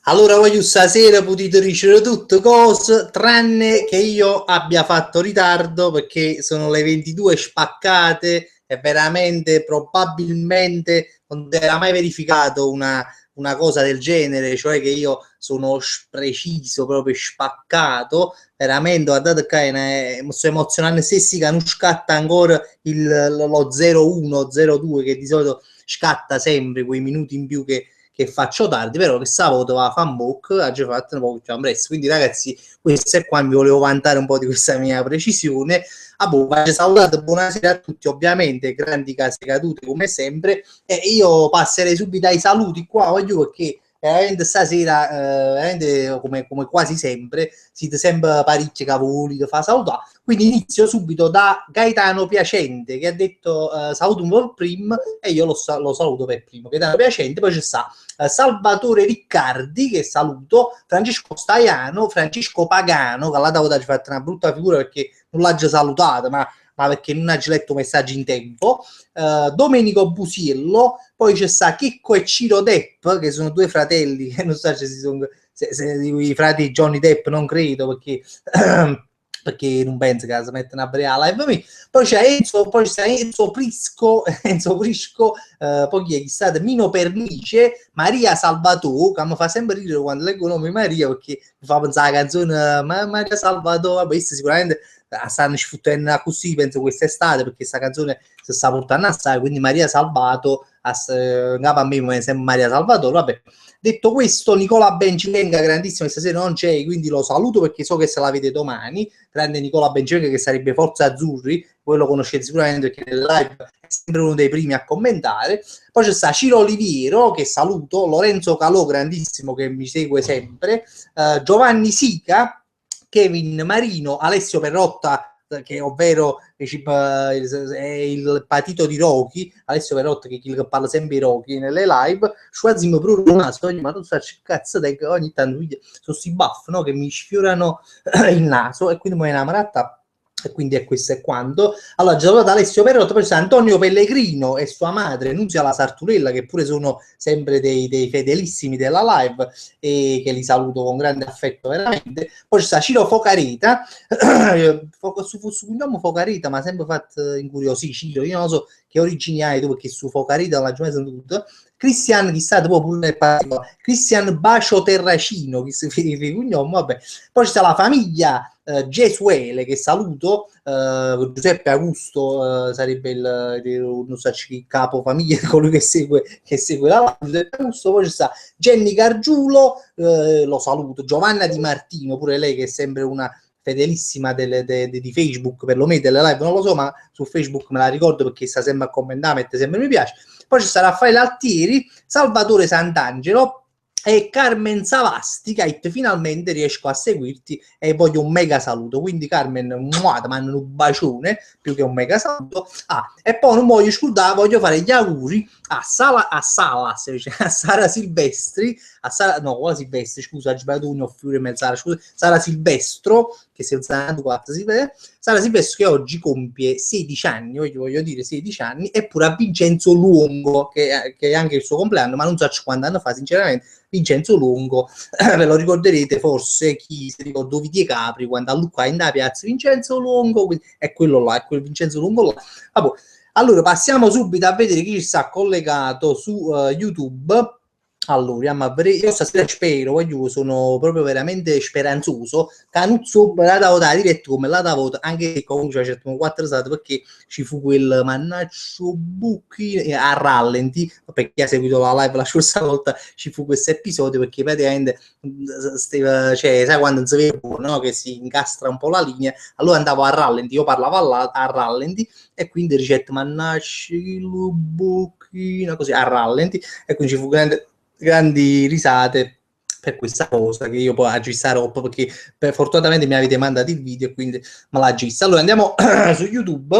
Allora voglio stasera potete ricevere tutte cose tranne che io abbia fatto ritardo perché sono le 22 spaccate e veramente probabilmente non era mai verificato una cosa del genere, cioè che io sono preciso, proprio spaccato, veramente guardate che mi sto emozionando stessi che non scatta ancora lo 01, 02 che di solito scatta sempre quei minuti in più che faccio tardi, però che sabato va a fanbook, ha già fatto un po' più presto. Quindi ragazzi, questo è qua, mi volevo vantare un po' di questa mia precisione. Ah, boh, salutato, buonasera a tutti, ovviamente, grandi case cadute come sempre, e io passerei subito ai saluti qua, voglio perché veramente stasera, veramente come quasi sempre, siete sempre parecchi cavoli che fa salutare. Quindi inizio subito da Gaetano Piacente che ha detto saluto un po' prima e io lo saluto per primo. Gaetano Piacente, poi c'è sta Salvatore Riccardi che saluto, Francesco Staiano, Francesco Pagano che l'ha dato ci fatto una brutta figura perché non l'ha già salutato, ma perché non ha già letto messaggi in tempo, Domenico Busiello, poi c'è sta Chicco e Ciro Depp che sono due fratelli che non so se si sono se i frati Johnny Depp non credo perché non penso che si mettano a breare live. Poi c'è Enzo, poi c'è Enzo Prisco, Enzo Prisco, poi chi è chissà, Mino Pernice, Maria Salvatore, che mi fa sempre ridere quando leggo il nome Maria perché mi fa pensare alla canzone Maria Salvatore, vabbè, sicuramente stanno sfuttendo così, penso quest'estate, perché questa canzone si sta portando assai, quindi Maria Salvato, a me sembra Maria Salvatore, vabbè. Detto questo, Nicola Bencivenga, grandissimo, stasera non c'è, quindi lo saluto perché so che se la vede domani, grande Nicola Bencivenga che sarebbe Forza Azzurri, voi lo conoscete sicuramente perché nel live è sempre uno dei primi a commentare. Poi c'è sta Ciro Oliviero che saluto, Lorenzo Calò grandissimo che mi segue sempre, Giovanni Sica, Kevin Marino, Alessio Perrotta che ovvero è il patito di Rocky, Alessio Perotta che parla sempre di Rocky nelle live, Schwazim Bruno Naso, ma tu sai che cazzo che ogni tanto sono sti buff, no? Che mi sfiorano il naso e quindi mi è innamorata e quindi è questo è quanto. Allora, già da Alessio Perotta, poi c'è Antonio Pellegrino e sua madre Nunzia la Sarturella, che pure sono sempre dei fedelissimi della live e che li saluto con grande affetto veramente. Poi c'è Ciro Focarita, su cognome Focarita, ma sempre fatto incuriosire Ciro, io non so che origini hai tu, perché su Focarita non l'ho mai sentito. Cristian, chissà, dopo pure Cristian Bacio Terracino, che si il cognome, vabbè. Poi c'è la famiglia Gesuele che saluto, Giuseppe Augusto sarebbe non so chi capo famiglia, colui che segue la live, Giuseppe Augusto, poi c'è Jenny Gargiulo, lo saluto, Giovanna Di Martino, pure lei che è sempre una fedelissima di Facebook, perlomeno delle live non lo so, ma su Facebook me la ricordo perché sta sempre a commentare, mette sempre mi piace. Poi ci sta Raffaele Altieri, Salvatore Sant'Angelo e Carmen Savasti, che finalmente riesco a seguirti e voglio un mega saluto. Quindi Carmen, ti mando un bacione più che un mega saluto. E poi non voglio scordare, voglio fare gli auguri a Sara Silvestri, no, quella Silvestri, scusa, ho sbagliato un fiore mezz'ara, scusa, Sara Silvestro, che si è usato 4, Sara Silvestro che oggi compie 16 anni, voglio dire 16 anni, eppure a Vincenzo Luongo, che è anche il suo compleanno, ma non so quando anno fa, sinceramente, Vincenzo Luongo, ve lo ricorderete forse, chi si ricorda Ovidio Capri, quando a Lucca in da piazza Vincenzo Luongo, è quello là, è quel Vincenzo Luongo là. Vabbè, allora passiamo subito a vedere chi ci sta collegato su YouTube. Allora, io stasera spero, sono proprio veramente speranzoso. Canuzzo la da votare diretto come la da vota, anche se comunque c'è 4 stati perché ci fu quel mannaccio buchi a rallenti. Per chi ha seguito la live la scorsa volta, ci fu questo episodio perché praticamente cioè, sai quando non si vede no? Che si incastra un po' la linea, allora andavo a rallenti, io parlavo a rallenti e quindi ricette mannacci buchina così a rallenti e quindi ci fu grandi risate per questa cosa che io poi aggiustarò perché fortunatamente mi avete mandato il video e quindi me l'ha aggiustato. Allora andiamo su YouTube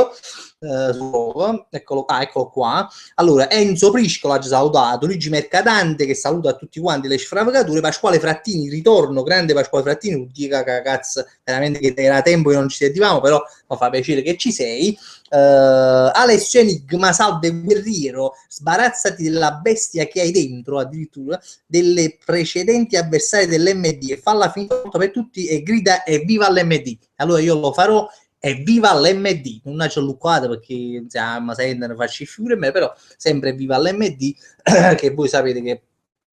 eccolo qua. Allora, Enzo Prisco l'ha già salutato, Luigi Mercadante che saluta a tutti quanti le sfravagature, Pasquale Frattini, ritorno, grande Pasquale Frattini, non dica cazzo, veramente che era tempo che non ci sentivamo, però mi fa piacere che ci sei. Alessio Enigma, salve guerriero, sbarazzati della bestia che hai dentro, addirittura delle precedenti avversarie dell'MD, e falla finita per tutti e grida evviva l'MD. Allora io lo farò, evviva l'MD, non c'è lucquata perché insomma sentono farci figure me, però sempre viva l'MD che voi sapete che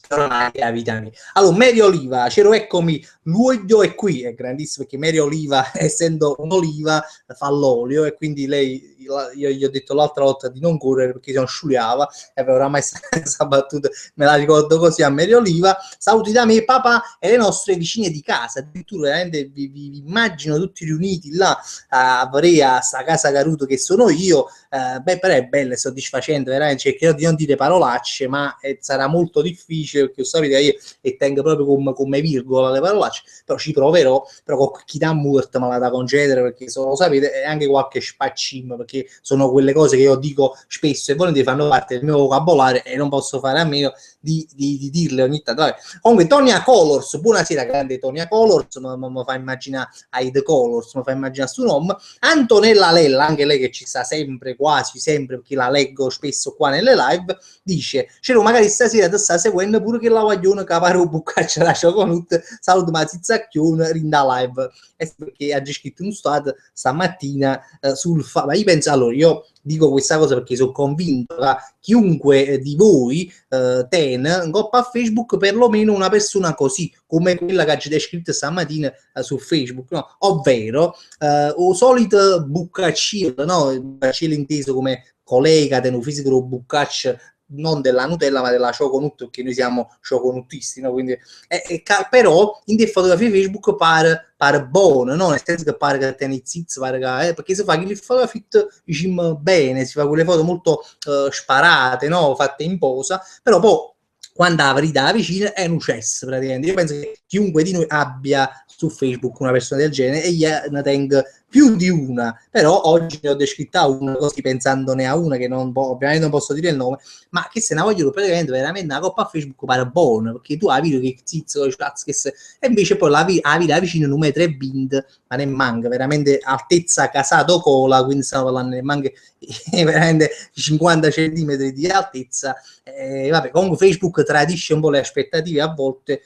ormai è la vita mia. Allora, Mary Oliva, Cero, eccomi, l'uoglio è qui, è grandissimo perché Mary Oliva, essendo un'oliva, fa l'olio e quindi lei, io gli ho detto l'altra volta di non correre perché si sciuliava e oramai questa battuta me la ricordo così a Mary Oliva. Saluti da me, papà e le nostre vicine di casa, addirittura veramente vi immagino tutti riuniti là a Vrea, sta casa Caruto che sono io. Però è bello e soddisfacente, veramente cercherò di non dire parolacce, ma sarà molto difficile perché sapete io e tengo proprio come virgola le parolacce, però ci proverò, però con chi da morto me la da concedere perché lo sapete, è anche qualche spaccim perché sono quelle cose che io dico spesso e volentieri fanno parte del mio vocabolario e non posso fare a meno di dirle ogni tanto. Vabbè. Comunque Tonia Colors, buonasera grande Tonia Colors, mi fa immaginare ai The Colors, mi fa immaginare su nome. Antonella Lella, anche lei che ci sta sempre, quasi sempre, perché la leggo spesso qua nelle live, dice, c'era magari stasera ti sta seguendo pure che la guaglione caparo buccaccia la cioconut, saluto ma zizzacchione, rinda live. E perché ha già scritto un stato stamattina sul ma io penso, allora, io dico questa cosa perché sono convinto che chiunque di voi ten coppa a Facebook perlomeno una persona così come quella che ci descritto stamattina su Facebook, no? Ovvero o solito buccaccielo, no? Buccaccielo inteso come collega del fisico buccaccio non della Nutella ma della Choconut perché noi siamo cioconutisti, no? Quindi, però in te fotografie Facebook pare buono, no? Nel senso che pare che tieni zizzo, pare che, perché si fa che le fotografie diciamo bene, si fa quelle foto molto sparate, no? Fatte in posa, però poi quando la verità vicina è un cesso praticamente. Io penso che chiunque di noi abbia su Facebook una persona del genere e io ne tengo più di una, però oggi ne ho descritta una così pensandone a una che non ovviamente non posso dire il nome, ma che se ne vogliono praticamente veramente una coppa a Facebook pare buona, perché tu hai visto che zizzo che se... e invece poi la vita vicino numero 3 bind, ma ne manca veramente altezza casato cola, quindi stiamo parlando ne manca veramente 50 centimetri di altezza. Vabbè, comunque Facebook tradisce un po' le aspettative a volte,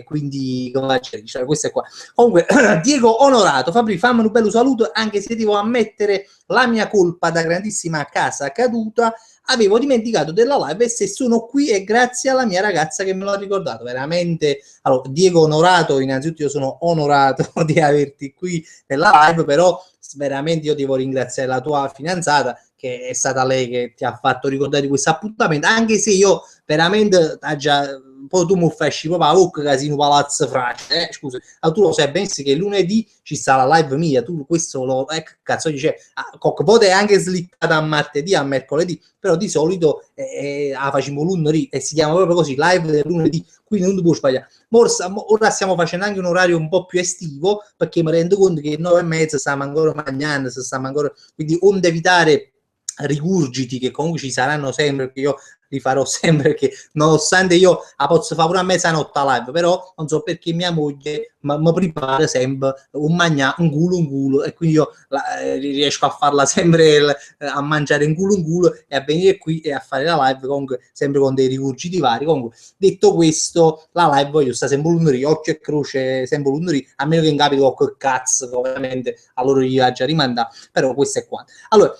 quindi come cioè, questo è qua. Comunque Diego Onorato, Fabri, fammi un bello saluto, anche se devo ammettere la mia colpa da grandissima casa caduta, avevo dimenticato della live e se sono qui è grazie alla mia ragazza che me l'ha ricordato, veramente. Allora, Diego Onorato, innanzitutto io sono onorato di averti qui nella live, però veramente io devo ringraziare la tua fidanzata che è stata lei che ti ha fatto ricordare di questo appuntamento, anche se io veramente già poi tu mi fai proprio a Voc Casino Palazzo Frace, scusa, tu lo sai benissimo che lunedì ci sta la live mia, tu questo lo cazzo dice, poi è anche slittata a martedì, a mercoledì, però di solito la facciamo lunedì e si chiama proprio così, live del lunedì, quindi non ti puoi sbagliare. Ora stiamo facendo anche un orario un po' più estivo perché mi rendo conto che 9:30 stiamo ancora mangiando, stiamo ancora, quindi onde evitare rigurgiti che comunque ci saranno sempre, perché io li farò sempre, perché nonostante io la posso fare pure a mezzanotte live, però non so perché mia moglie mi prepara sempre un magnà, un culo e quindi io riesco a farla sempre a mangiare un culo e a venire qui e a fare la live comunque sempre con dei rigurgiti vari. Comunque detto questo, la live voglio sta sempre lunedì, occhio e croce sempre lunedì, a meno che in capito qualche cazzo ovviamente allora io la già rimanda, però questo è quanto. Allora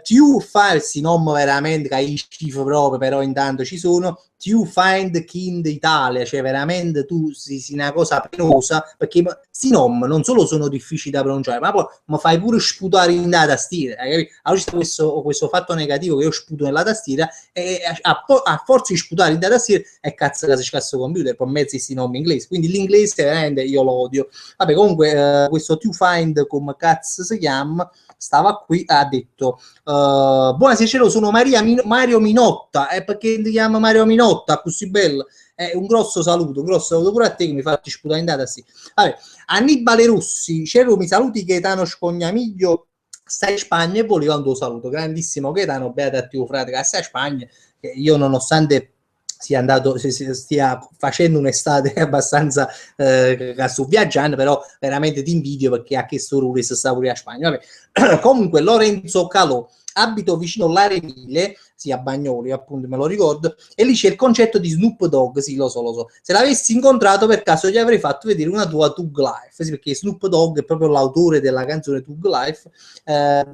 tu farsi non veramente che hai schifo proprio, però intanto ci sono tu find Kind Italia, cioè veramente tu sei una cosa penosa perché sti nom non solo sono difficili da pronunciare, ma poi mi fai pure sputare in da tastiera, allora c'è questo fatto negativo che io sputo nella tastiera e a forza di sputare in da tastiera e cazzo che si scasso computer per mezzo di sti nomi inglesi, quindi l'inglese veramente io lo odio. Vabbè, comunque questo to find come cazzo si chiama stava qui, ha detto buonasera cielo, sono Mario Minotta, perché ti chiama Mario Minotta, così bello, un grosso saluto pure a te che mi fatti sputare in data sì. Vabbè, Annibale Rossi, cielo mi saluti Gaetano Scognamiglio, sta in Spagna e voleva un tuo saluto. Grandissimo Gaetano, beato a tuo frate che sta in Spagna, che io nonostante sia andato, stia facendo un'estate abbastanza sto viaggiando, però veramente ti invidio perché ha chiesto lui se sta pure a Spagna. Vabbè. Comunque Lorenzo Calò, abito vicino all'Arenile, sì, a Bagnoli, appunto, me lo ricordo, e lì c'è il concetto di Snoop Dogg, sì, lo so, lo so. Se l'avessi incontrato per caso gli avrei fatto vedere una tua Tug Life, sì, perché Snoop Dogg è proprio l'autore della canzone Tug Life,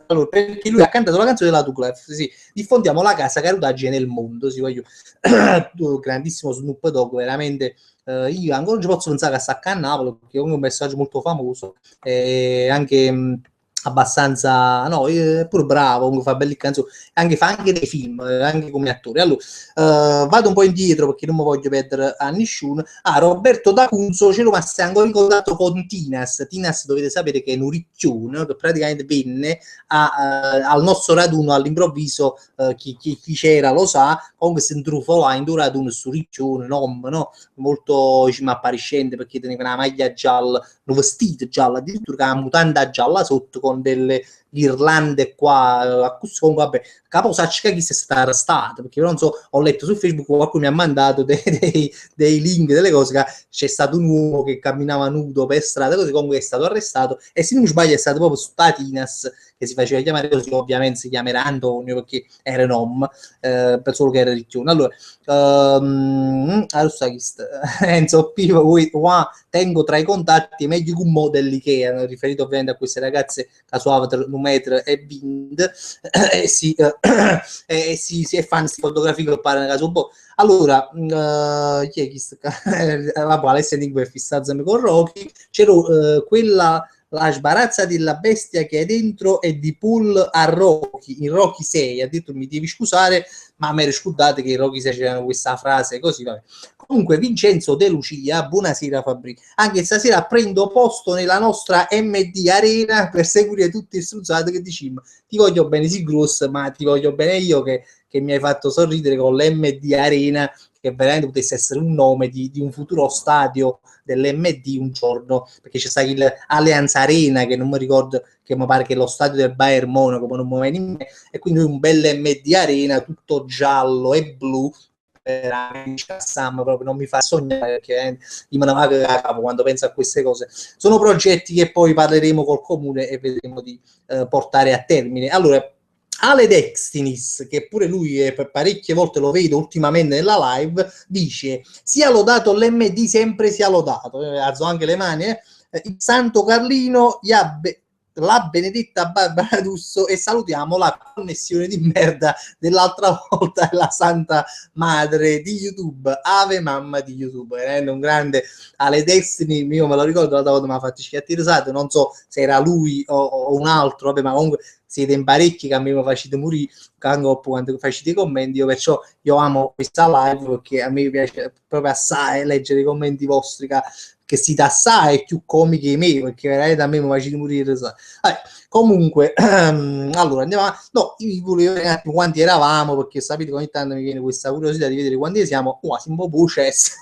allora, perché lui ha cantato la canzone della Tug Life, sì, diffondiamo la casa carutaggine nel mondo, sì, voglio, grandissimo Snoop Dogg, veramente, io ancora non ci posso pensare che sta a Napoli, perché è un messaggio molto famoso, anche abbastanza, no, pure bravo, comunque fa belle canzoni, fa anche dei film, anche come attore. Allora, vado un po' indietro perché non mi voglio perdere a nessuno. Roberto D'Acunzo ce lo passi ancora in contatto con Tinas. Tinas dovete sapere che è un ricchione, che praticamente venne al nostro raduno all'improvviso, chi c'era lo sa, comunque si intrufolò in un raduno su ricchione, no? Molto diciamo, appariscente perché teneva una maglia gialla, un vestito giallo, addirittura una mutanda gialla sotto con delle ghirlande qua, comunque vabbè, capo sacca chi sia stata arrestata, perché non so, ho letto su Facebook qualcuno mi ha mandato dei link, delle cose, che c'è stato un uomo che camminava nudo per strada, così comunque è stato arrestato, e se non mi sbaglio è stato proprio su Tatinas, che si faceva chiamare così, ovviamente si chiamerà Antonio perché era un uomo, per solo che era ricchione. Allora, Enzo P, tengo tra i contatti meglio che un modelli che riferito ovviamente a queste ragazze che su Avatar un metro e vind si è fan di fotografie che parlano caso un po'. Allora, chi è chi sta? Vabbè, Alessia Enigma è fissato con Rocky, c'era quella la sbarazza della bestia che è dentro è di Paul a Rocky, in Rocky 6, ha detto mi devi scusare, ma mi scordate che in Rocky 6 c'era questa frase così, vabbè. Comunque Vincenzo De Lucia, buonasera Fabri, anche stasera prendo posto nella nostra MD Arena per seguire tutte le stronzate che diciamo, ti voglio bene Sigrus, ma ti voglio bene io che mi hai fatto sorridere con l'MD Arena, che veramente potesse essere un nome di un futuro stadio dell'MD un giorno, perché c'è stato l'Allianz Arena, che non mi ricordo, che mi pare che è lo stadio del Bayern Monaco, ma non mi viene in me, e quindi un bel MD Arena tutto giallo e blu, Sam proprio non mi fa sognare, perché io me ne vado a capo quando penso a queste cose. Sono progetti che poi parleremo col comune e vedremo di portare a termine. Allora, Ale Dextinis, che pure lui parecchie volte lo vedo ultimamente nella live, dice sia lodato l'MD sempre sia lodato, alzo anche le mani, il Santo Carlino la benedetta Barbara D'Urso, e salutiamo la connessione di merda dell'altra volta, la Santa Madre di YouTube, Ave Mamma di YouTube, un grande Ale Destiny, io me lo ricordo, l'altra volta mi ha fatto schiattare, non so se era lui o un altro, vabbè, ma comunque siete in parecchi che a me mi facete morire quando facete i commenti, perciò io amo questa live perché a me piace proprio assai leggere i commenti vostri che siete assai più comiche di me, perché veramente a me mi facete morire. Comunque, allora andiamo a... No, io volevo vedere un attimo quanti eravamo, perché sapete che ogni tanto mi viene questa curiosità di vedere quanti siamo. Quasi un po' bucesse.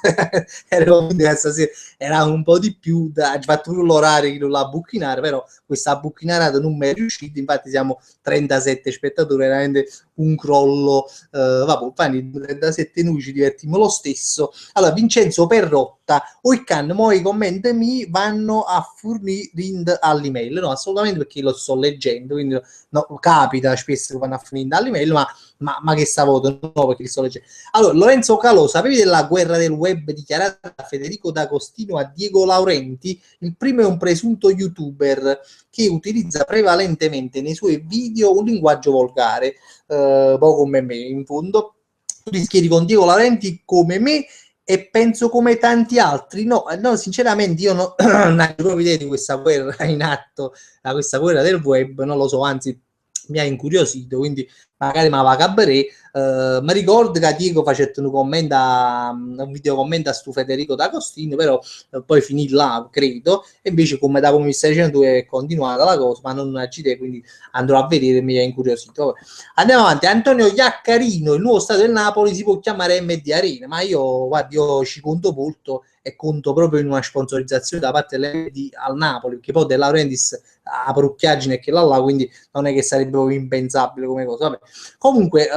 Era un po' di più, ha fatto pure l'orario che non la buchinare, però questa bucchinarata non mi è riuscita, infatti siamo 37 spettatori, veramente un crollo, vabbè, fanno 37 noi, ci divertiamo lo stesso. Allora, Vincenzo Perrotta, Oican, i commenti mi vanno a fornire all'email, no, assolutamente, perché lo sto leggendo, quindi no, capita spesso che vanno a finire all'email, ma che stavolta no, perché li sto leggendo. Allora, Lorenzo Calò, sapevi della guerra del web dichiarata da Federico D'Agostino a Diego Laurenti? Il primo è un presunto youtuber che utilizza prevalentemente nei suoi video un linguaggio volgare, poco come me, in fondo. Tu ti schieri con Diego Laurenti come me e penso come tanti altri. No, sinceramente io non ho proprio idea di questa guerra in atto, questa guerra del web, non lo so, anzi mi ha incuriosito, quindi magari ma va cabaret. Mi ricordo che a Diego facette un commento, un video commento a stu Federico D'Agostino, però poi finì là, credo, e invece come da come mi stai dicendo tu è continuata la cosa, ma non a GD, quindi andrò a vedere, mi ha incuriosito. Vabbè. Andiamo avanti, Antonio Iaccarino, il nuovo stadio del Napoli si può chiamare MD Arena, ma io, guarda, io ci conto molto e conto proprio in una sponsorizzazione da parte dell'MD al Napoli, perché poi De Laurentiis a Procchiagine e che là, quindi non è che sarebbe proprio impensabile come cosa. Vabbè. Comunque,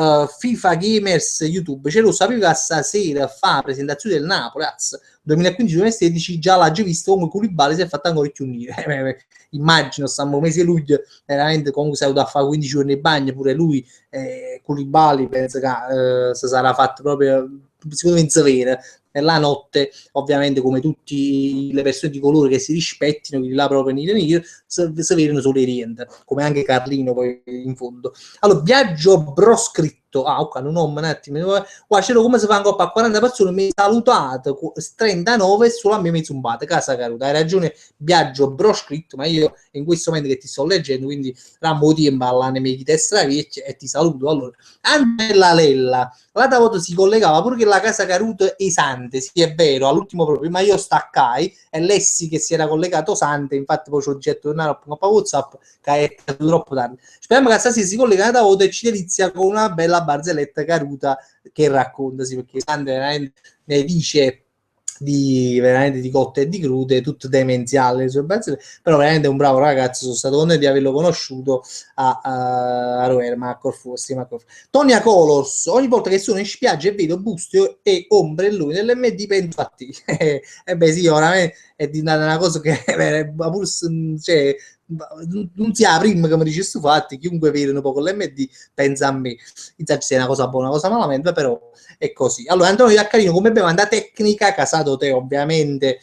FIFA Gamers YouTube, c'è lo sapevo che stasera fa la presentazione del Napoli, 2015-2016, già l'ha già visto, comunque Koulibaly si è fatto ancora più unire. Immagino, stiamo mese luglio, veramente comunque sei andato a fare 15 giorni in bagno, pure lui, Koulibaly, penso che si sarà fatto proprio, secondo me, in severa. E la notte, ovviamente, come tutte le persone di colore che si rispettino, quelli là proprio nire, si vedono solo i rientri, come anche Carlino poi in fondo. Allora, viaggio proscritto, ok, non ho un attimo, qua c'era come si fa in coppa a 40 persone, mi salutato 39 e solo a me mi zumbate, casa caruta, hai ragione, viaggio proscritto, ma io in questo momento che ti sto leggendo, quindi rammo tempo alla nemica destra e ti saluto. Allora, Annella Lella, l'altra volta si collegava pure che la casa caruta è Sante, sì è vero, all'ultimo proprio, ma io staccai e Lessi che si era collegato Sante, infatti poi ci ho detto tornare a WhatsApp che è troppo tardi. Speriamo che stasera si collega da volta e ci delizia con una bella barzelletta caruta che racconta, sì, perché Sante veramente ne dice veramente di cotte e di crude, tutto demenziale le sue barzellette, però veramente è un bravo ragazzo, sono stato contento di averlo conosciuto a Roer, ma a Corfu, Tonia Colors, ogni volta che sono in spiaggia e vedo busto e ombrelloni nell'MD penso a te. E beh sì, veramente è diventata una cosa che cioè, non si ha prima che mi dice stu fatti, chiunque vede un po' con l'MD pensa a me. Infatti se è una cosa buona, una cosa malamente, però è così. Allora Antonio Iaccarino come bevanda tecnica, casato te ovviamente,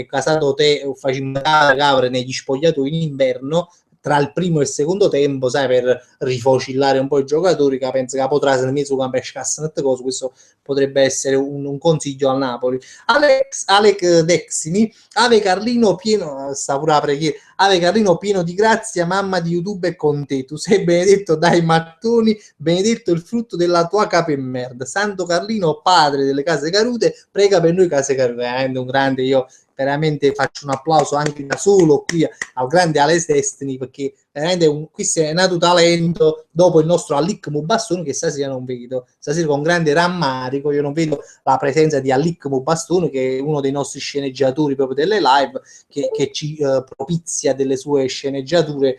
casato te facciamo capre negli spogliatoi in inverno, tra il primo e il secondo tempo, sai, per rifocillare un po' i giocatori, che penso che potrà essere messo campo e scassano, questo potrebbe essere un consiglio al Napoli. Alec Dexini, Ave Carlino pieno, sta pure la preghiera, Ave Carlino pieno di grazia, mamma di YouTube è con te, tu sei benedetto dai mattoni, benedetto il frutto della tua cape merda. Santo Carlino, padre delle case carute, prega per noi case carute, un grande, io veramente faccio un applauso anche da solo qui al grande Alex Destiny, perché veramente questo è nato talento dopo il nostro Alic Mubastone che stasera non vedo, stasera con grande rammarico io non vedo la presenza di Alic Mubastone, che è uno dei nostri sceneggiatori proprio delle live, che ci propizia delle sue sceneggiature,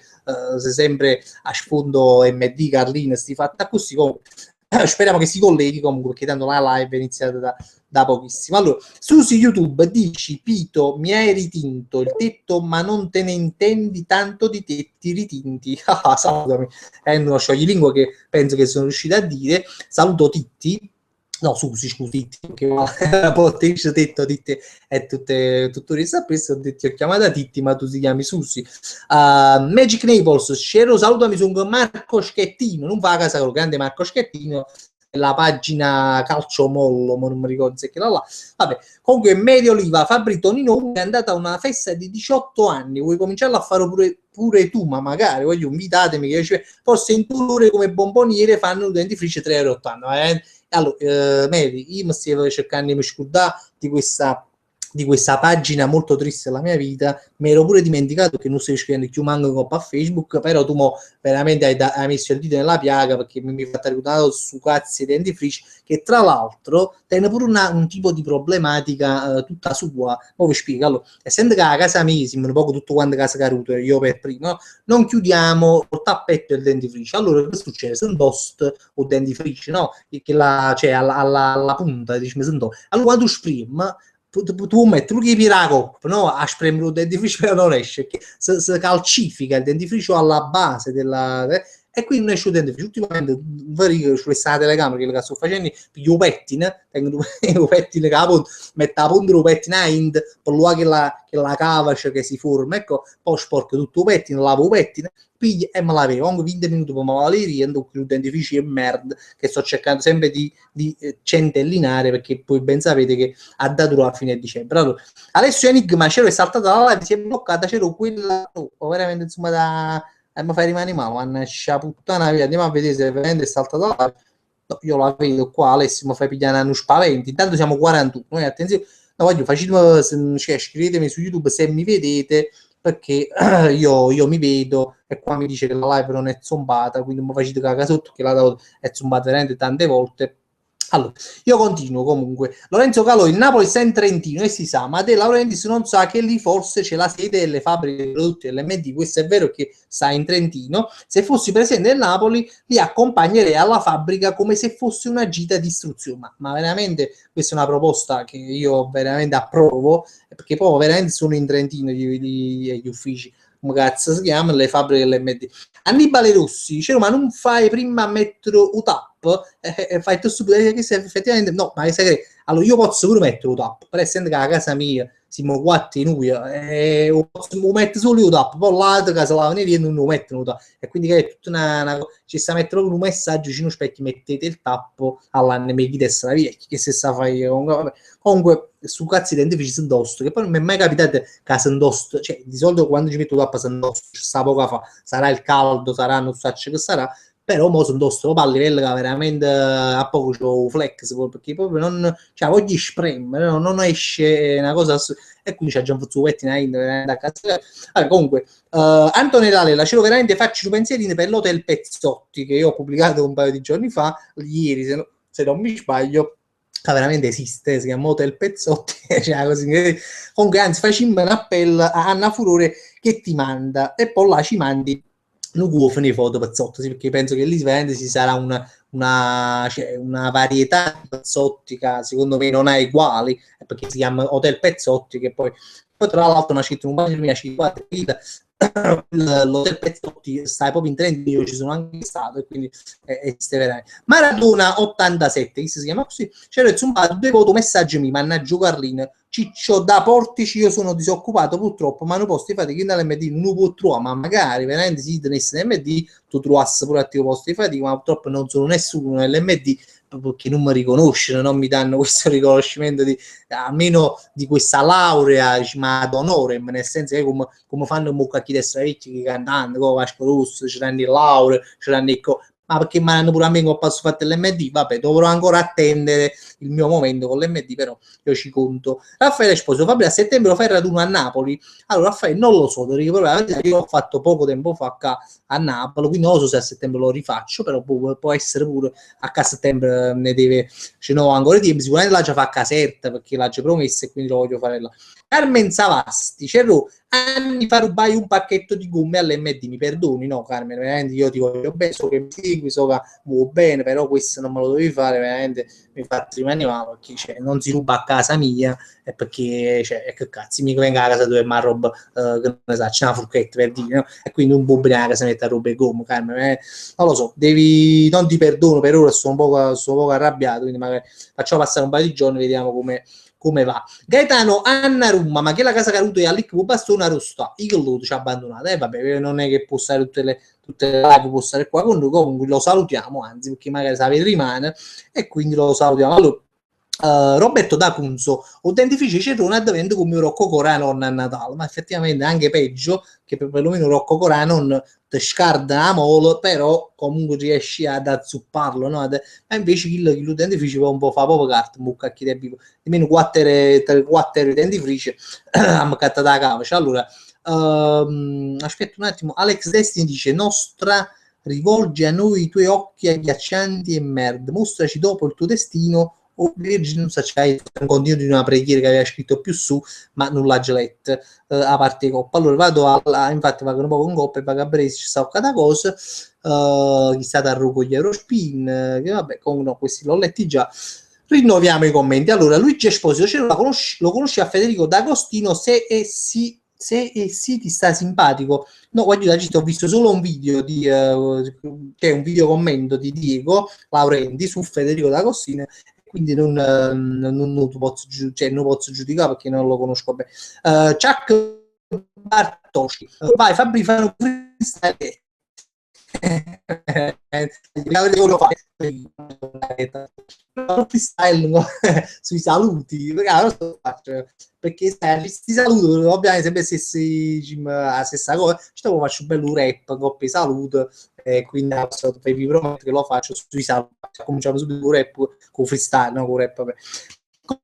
se sempre a sfondo MD Carlin sti fatta così. Comunque speriamo che si colleghi comunque, perché tanto la live è iniziata da pochissimo. Allora, Susi YouTube dici Pito mi hai ritinto il tetto ma non te ne intendi tanto di tetti ritinti. Salutami, è uno scioglilingua che penso che sono riuscito a dire. Saluto Titti. No, scusi, Titti, che potessi detto Titti è tutto risapresso, ho detto ho chiamata Titti, ma tu si chiami Susi. Magic Naples, Scero, salutami su Marco Schettino, non va a casa con il grande Marco Schettino, la pagina Calcio Mollo, non mi ricordo se che là. Vabbè, comunque Medio Oliva, Fabri Tonino è andata a una festa di 18 anni, vuoi cominciarla a fare pure tu, ma magari voglio invitatemi, che forse in colore come bomboniere fanno un dentifricio 3,80 €. Allora, Mary, io mi stavo cercando di scordare di questa pagina molto triste della mia vita, mi ero pure dimenticato che non stai scrivendo più manco a Facebook, però tu veramente hai messo il dito nella piaga, perché mi hai fatto ricordare su cazzi di dentifrici, che tra l'altro tiene pure un tipo di problematica tutta sua. Poi vi spiego. Allora, essendo che a casa mia siamo un po' tutto quanto casa caruto, io per primo, no? Non chiudiamo il tappetto del dentifricio. Allora che succede? Se un toast o dentifricio, no? Che cioè alla punta, dici, mi sento. Allora quando spremi, tu metti lui che piraco, no? A spremere il dentifricio però non esce, perché si calcifica il dentifricio alla base della... e quindi non esce il dentifricio. Ultimamente, verifico sulle telecamere che sto facendo, piglio pettine, tengo un pettine che metto a punta un pettine ind, per lo che la cavace che si forma, ecco, poi sporco tutto il pettine, lavo il pettine, pigli e me la vedo, ogni 20 minuti per me la riendo, con il dentifricio e merda, che sto cercando sempre di centellinare, perché poi ben sapete che ha dato a fine dicembre. Allora, Alessio Enigma, c'ero è saltata la live, si è bloccata, c'ero quella, veramente insomma e mi fai rimanere male, mannaggia puttana via, andiamo a vedere se veramente è saltata la live. No, io la vedo qua, Alessio, mi fai pigliare uno spavento, intanto siamo 41, attenzione, no, voglio, cioè, scrivetemi su YouTube se mi vedete, perché io mi vedo e qua mi dice che la live non è zombata, quindi mi facete caga sotto che la è zombata veramente tante volte. Allora, io continuo comunque. Lorenzo Calò, il Napoli sta in Trentino e si sa, ma De Laurentiis non sa che lì forse c'è la sede delle fabbriche dei prodotti dell'MD. Questo è vero che sta in Trentino. Se fossi presente nel Napoli, li accompagnerei alla fabbrica come se fosse una gita di istruzione. Ma veramente questa è una proposta che io veramente approvo, perché poi veramente sono in Trentino gli uffici, come cazzo si chiamano, le fabbriche dell'MD. Annibale Rossi dice: ma non fai prima a mettere UTAP? Fai tutto stupido che se effettivamente no, ma sai che allora io posso pure mettere UTAP, per essendo che a casa mia siamo quattro in noi posso mettere solo UTAP, poi l'altro casa la veneria non lo mettono UTAP, e quindi che è tutta una ci sta mettere proprio un messaggio vicino specchio, mettete il tappo all'anno mi chiedesse la vecchia che se sa fai comunque su cazzi identifici s'indosto, che poi non mi è mai capitato che s'indosto, cioè di solito quando ci metto tappo s'indosto, ci sta poco fa, sarà il caldo, sarà non so che sarà, però mo s'indosto a livello che veramente a poco c'ho flex, perché proprio non, cioè voglio spremere, no? Non esce una cosa e quindi c'è già un fuzzuetti a casa. Allora, comunque Antonella Lella, ce lo veramente faccio pensieri per l'Hotel Pezzotti che io ho pubblicato un paio di giorni fa, ieri se non mi sbaglio, che veramente esiste, si chiama Hotel Pezzotti, cioè così. Comunque anzi facciamo un appello a Anna Furore che ti manda e poi là ci mandi non cuono nei foto Pezzotti, sì, perché penso che lì veramente ci sarà cioè, una varietà di Pezzotti che secondo me non ha uguali, perché si chiama Hotel Pezzotti che poi tra l'altro una città un paio di mia città l'Hotel Pezzotti sta proprio in Trentino, io ci sono anche stato e quindi esiste veramente. Maradona 87, che si chiama così, c'era zumbato due voto messaggi mi, mannaggia Carlino, Ciccio da Portici, io sono disoccupato purtroppo, ma non posso fare che dall'MD non può trovare, ma magari veramente si tenesse in MD tu trovassi pure attivo posto di fatica, ma purtroppo non sono nessuno nell'MD perché non mi riconoscono, non mi danno questo riconoscimento di almeno di questa laurea, ma ad honorem, nel senso che come fanno un mucca chi destra vecchi che cantando, come Vasco Russo, ce l'hanno il laurea, ce l'hanno il ma perché mi hanno pure a me che ho passo fatto l'MD, vabbè, dovrò ancora attendere il mio momento con l'MD, però io ci conto. Raffaele Esposito, Fabio, a settembre lo fai il raduno a Napoli? Allora, Raffaele, non lo so, io l'ho fatto poco tempo fa a Napoli, quindi non so se a settembre lo rifaccio, però può essere pure a settembre ne deve, ce n'ho ancora tempo, sicuramente la già fa a Caserta, perché l'ha già promessa e quindi lo voglio fare là. Carmen Savasti, Cerro, anni fa rubai un pacchetto di gomme all'MD, mi perdoni, no Carmen, veramente io ti voglio bene, so che mi segui, so che vuoi bene, però questo non me lo devi fare, veramente mi fa rimane male, perché cioè, non si ruba a casa mia, e perché, cioè, che cazzo, mi venga a casa dove mi roba, che ne sa, c'è una forchetta per dire, no? E quindi un po' bene a casa mette a roba e gomme, Carmen, non lo so, non ti perdono, per ora sono un poco arrabbiato, quindi magari facciamo passare un paio di giorni, vediamo come va. Gaetano Anna Rumma, ma che la casa caduta è lì che basta una rosta, io ci ha abbandonato, vabbè, non è che può stare tutte le live, può stare qua con noi, comunque lo salutiamo, anzi, perché magari sapete rimane, e quindi lo salutiamo. Allora, Roberto D'Acunzo, ho identificato Cerrone avvento come Rocco Corano a Natale, ma effettivamente anche peggio, che perlomeno Rocco Corano ti scarda la mole, però comunque riesci ad azzupparlo, no? Ma invece chi lo identifica un po' fa proprio carta, mucca chi è vivo, nemmeno 4 identifici a mancata da cava. Allora, aspetta un attimo, Alex Destiny dice nostra rivolge a noi i tuoi occhi agghiaccianti e merda, mostraci dopo il tuo destino o Virgin non c'è un continuo di una preghiera che aveva scritto più su, ma non l'ha già letta a parte coppa. Allora vado infatti vado un po' con coppa e vado a Bresi, ci sta cada cosa, chi sta a con gli Eurospin, che vabbè, comunque no, questi l'ho letti già. Rinnoviamo i commenti. Allora, Luigi Esposito, lo conosci a Federico D'Agostino, se ti sta simpatico. No, guarda, ho visto solo un video c'è un video commento di Diego Laurenti su Federico D'Agostino, quindi non posso giudicare perché non lo conosco bene. Chuck Bartosci, vai Fabri, fanno freestyle. avrei voluto fare freestyle sui saluti, perché questi saluti ovviamente sempre la stessa cosa, ci faccio un bello rap, coppia saluto, quindi vi prometto che lo faccio sui saluti. Cominciamo subito con rap, con freestyle, no? Con rap, vabbè.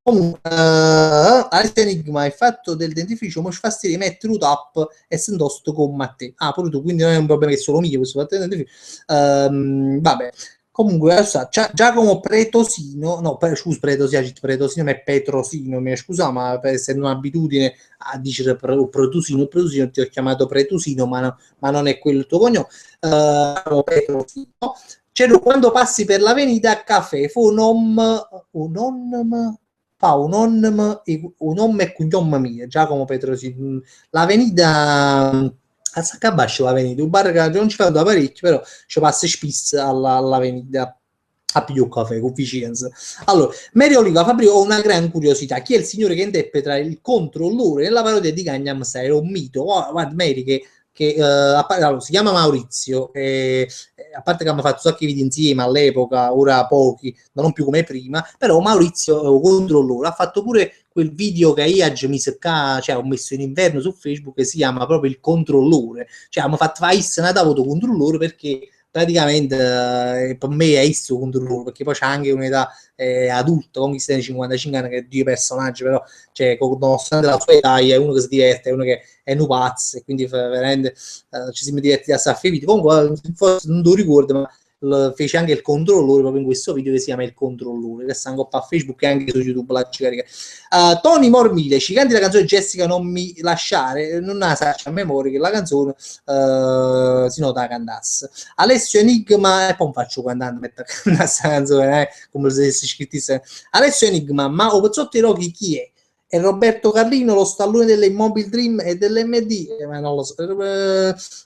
Comunque, Alessio Enigma, il fatto del dentifricio mi fa stare mettere un tap e se indosto con a te. Ah, pure tu, quindi non è un problema che è solo mio questo fatto del dentifricio. Vabbè. Comunque, Giacomo Pretosino, no, scusa, Pretosino non è Petrosino, mi scusa, ma per essere un'abitudine a dire Pretosino, ti ho chiamato Pretosino, ma non è quello il tuo cognome. Petrosino. Cioè, quando passi per l'avenida a caffè, fu un nome e cognome mio, Giacomo Petrosino. L'avenida a Saccabascio, l'avenida, un bar che non ci fa da parecchio, però ci passa spesso all'avenida a più caffè con Vicenza. Allora, Mary Oliva Fabio, ho una gran curiosità: chi è il signore che interpreta il controllore nella parodia di Gangnam Style? È un mito. Oh, guarda, Mary che allora, si chiama Maurizio, a parte che abbiamo fatto un sacco di video insieme all'epoca, ora pochi, non più come prima, però Maurizio è un controllore, ha fatto pure quel video che io cioè, ho messo in inverno su Facebook, che si chiama proprio il controllore, cioè abbiamo fatto una da voto controllore perché praticamente per me è isso controllore, perché poi c'è anche un'età adulta, con chi sta 55 anni, che è due personaggi, però cioè, nonostante la sua età è uno che si diverte, è uno che è un pazzo, e quindi veramente ci siamo divertiti a stare video. Comunque forse non lo ricordo, ma fece anche il controllore proprio in questo video che si chiama il controllore, che sta a Facebook e anche su YouTube la carica. Tony Mormile ci canti la canzone Jessica non mi lasciare, non la sa a memoria che la canzone si nota cantasse. Alessio Enigma, e poi non faccio cantando metto a cantare questa canzone come se avessi scrittisse. Alessio Enigma, ma o Pezzotti Rocky chi è? È Roberto Carlino, lo stallone delle Immobile Dream e dell'MD, ma non lo so.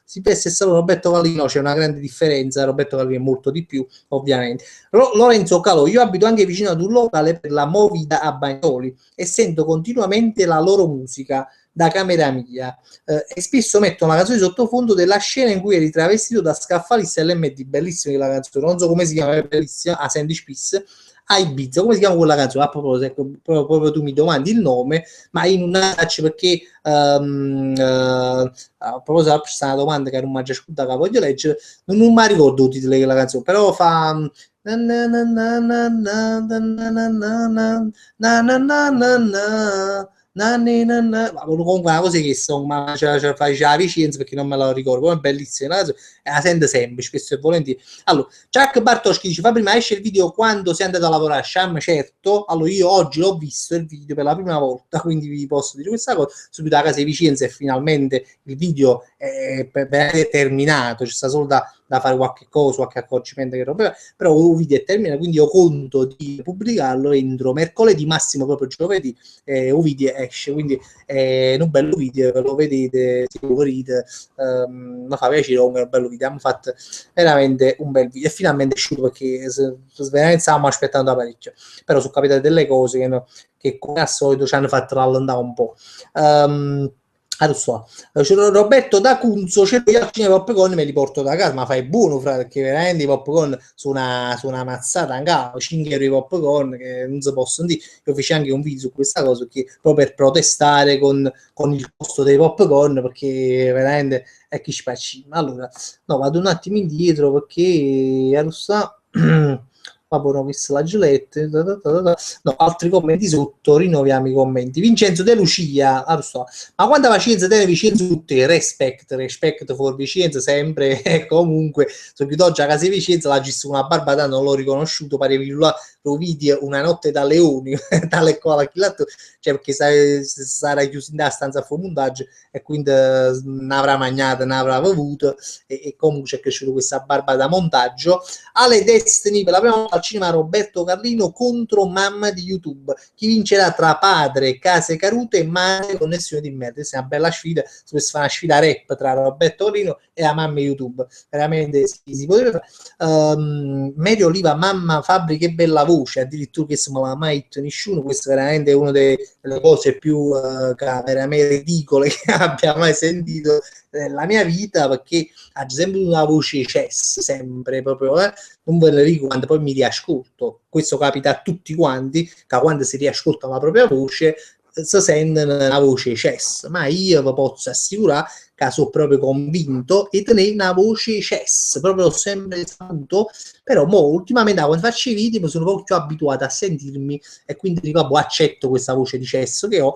Si pensa che solo Roberto Carlino c'è una grande differenza, Roberto Carlino è molto di più, ovviamente. Lorenzo Calò, io abito anche vicino ad un locale per la movida a Bagnoli e sento continuamente la loro musica da camera mia e spesso mettono la canzone di sottofondo della scena in cui eri travestito da scaffalista LMD, bellissima la canzone, non so come si chiama, è bellissima, a Sandy Spiss a Ibiza. Come si chiama quella canzone? A proposito, proprio tu mi domandi il nome, ma in una perché a proposito questa domanda che era un mangia scuda che voglio leggere, non mi ricordo il titolo della canzone, però fa na na na na na na na na na na na na comunque una cosa che insomma faceva Vicenza perché non me la ricordo, ma è bellissima e la sente sempre spesso e volentieri. Allora, Chuck Bartoschi dice: fa prima esce il video quando sei andato a lavorare a Sham? Certo, allora io oggi l'ho visto il video per la prima volta, quindi vi posso dire questa cosa, subito a casa di Vicenza e finalmente il video è terminato, c'è sta solo da fare qualche cosa, qualche accorgimento che roba, però il video è terminato, quindi io conto di pubblicarlo entro mercoledì, massimo proprio giovedì, un video esce, quindi è un bello video, lo vedete, se lo volete, mi fa piacere, un bello video, abbiamo fatto veramente un bel video, e finalmente è uscito perché veramente stavamo aspettando da parecchio, però sono capitate delle cose che come al solito ci hanno fatto rallentare un po'. Adesso Roberto da Cunzo, cerco gli altri popcorn me li porto da casa, ma fai buono fra, perché veramente i popcorn sono una mazzata, anche 5 euro i popcorn che non si possono dire. Io feci anche un video su questa cosa che, proprio per protestare con il costo dei popcorn, perché veramente è chi spacci. Allora no, vado un attimo indietro perché adesso vabbè, ho visto la Gillette, no, altri commenti sotto, rinnoviamo i commenti. Vincenzo De Lucia, ma quanta pazienza tiene Vicenza tutte? Respect for Vicenza sempre e comunque, subito oggi a casa di Vicenza la gista una barbata, non l'ho riconosciuto, parevi lo video Una notte da leoni, tale quale cioè perché sarà chiuso in stanza a fondaggio e quindi non avrà mangiato, non avrà avuto e comunque c'è cresciuto questa barba da montaggio. Ale Destiny per la prima volta cinema Roberto Carlino contro mamma di YouTube. Chi vincerà tra padre, case cadute e madre connessione di merda? Questa è una bella sfida, si può fare una sfida rap tra Roberto Carlino e la mamma di YouTube. Veramente si potrebbe fare. Mary Oliva, mamma Fabri, che bella voce, addirittura che non l'ha mai detto nessuno. Questo è veramente una delle cose più veramente ridicole che abbia mai sentito nella mia vita, perché ha sempre una voce chess, sempre proprio, non ve ne dico quando poi mi riascolto. Questo capita a tutti quanti, che quando si riascolta la propria voce si sente una voce chess, ma io vi posso assicurare che sono proprio convinto e tenere una voce chess, proprio l'ho sempre saputo, però ultimamente quando faccio i video mi sono un po' più abituato a sentirmi e quindi dico, boh, accetto questa voce di chess che ho,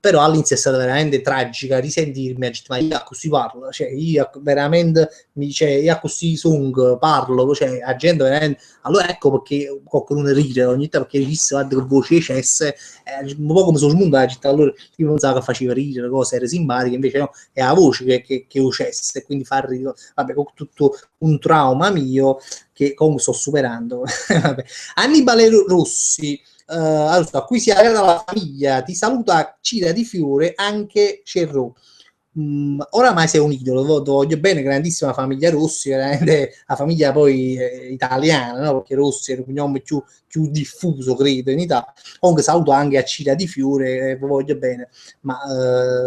però all'inizio è stata veramente tragica risentirmi, ma io così parlo, cioè io veramente io così song parlo, cioè la gente veramente, allora ecco perché qualcuno ride ogni tanto, perché disse guarda che voce chess, un po' come sono smunto la città, allora io pensavo che faceva ridere, cose era simpatica, invece no, è la voce che ucesse, e quindi fa ridere, vabbè, con tutto un trauma mio che comunque sto superando. Vabbè. Annibale Rossi, allora, qui si è la famiglia, ti saluta Cira Di Fiore, anche Cerrò. Oramai sei un idolo, voglio bene, grandissima famiglia Rossi, veramente la famiglia poi italiana, no? Perché Rossi è il cognome più diffuso, credo, in Italia. Comunque saluto anche a Cira Di Fiore, voglio bene, ma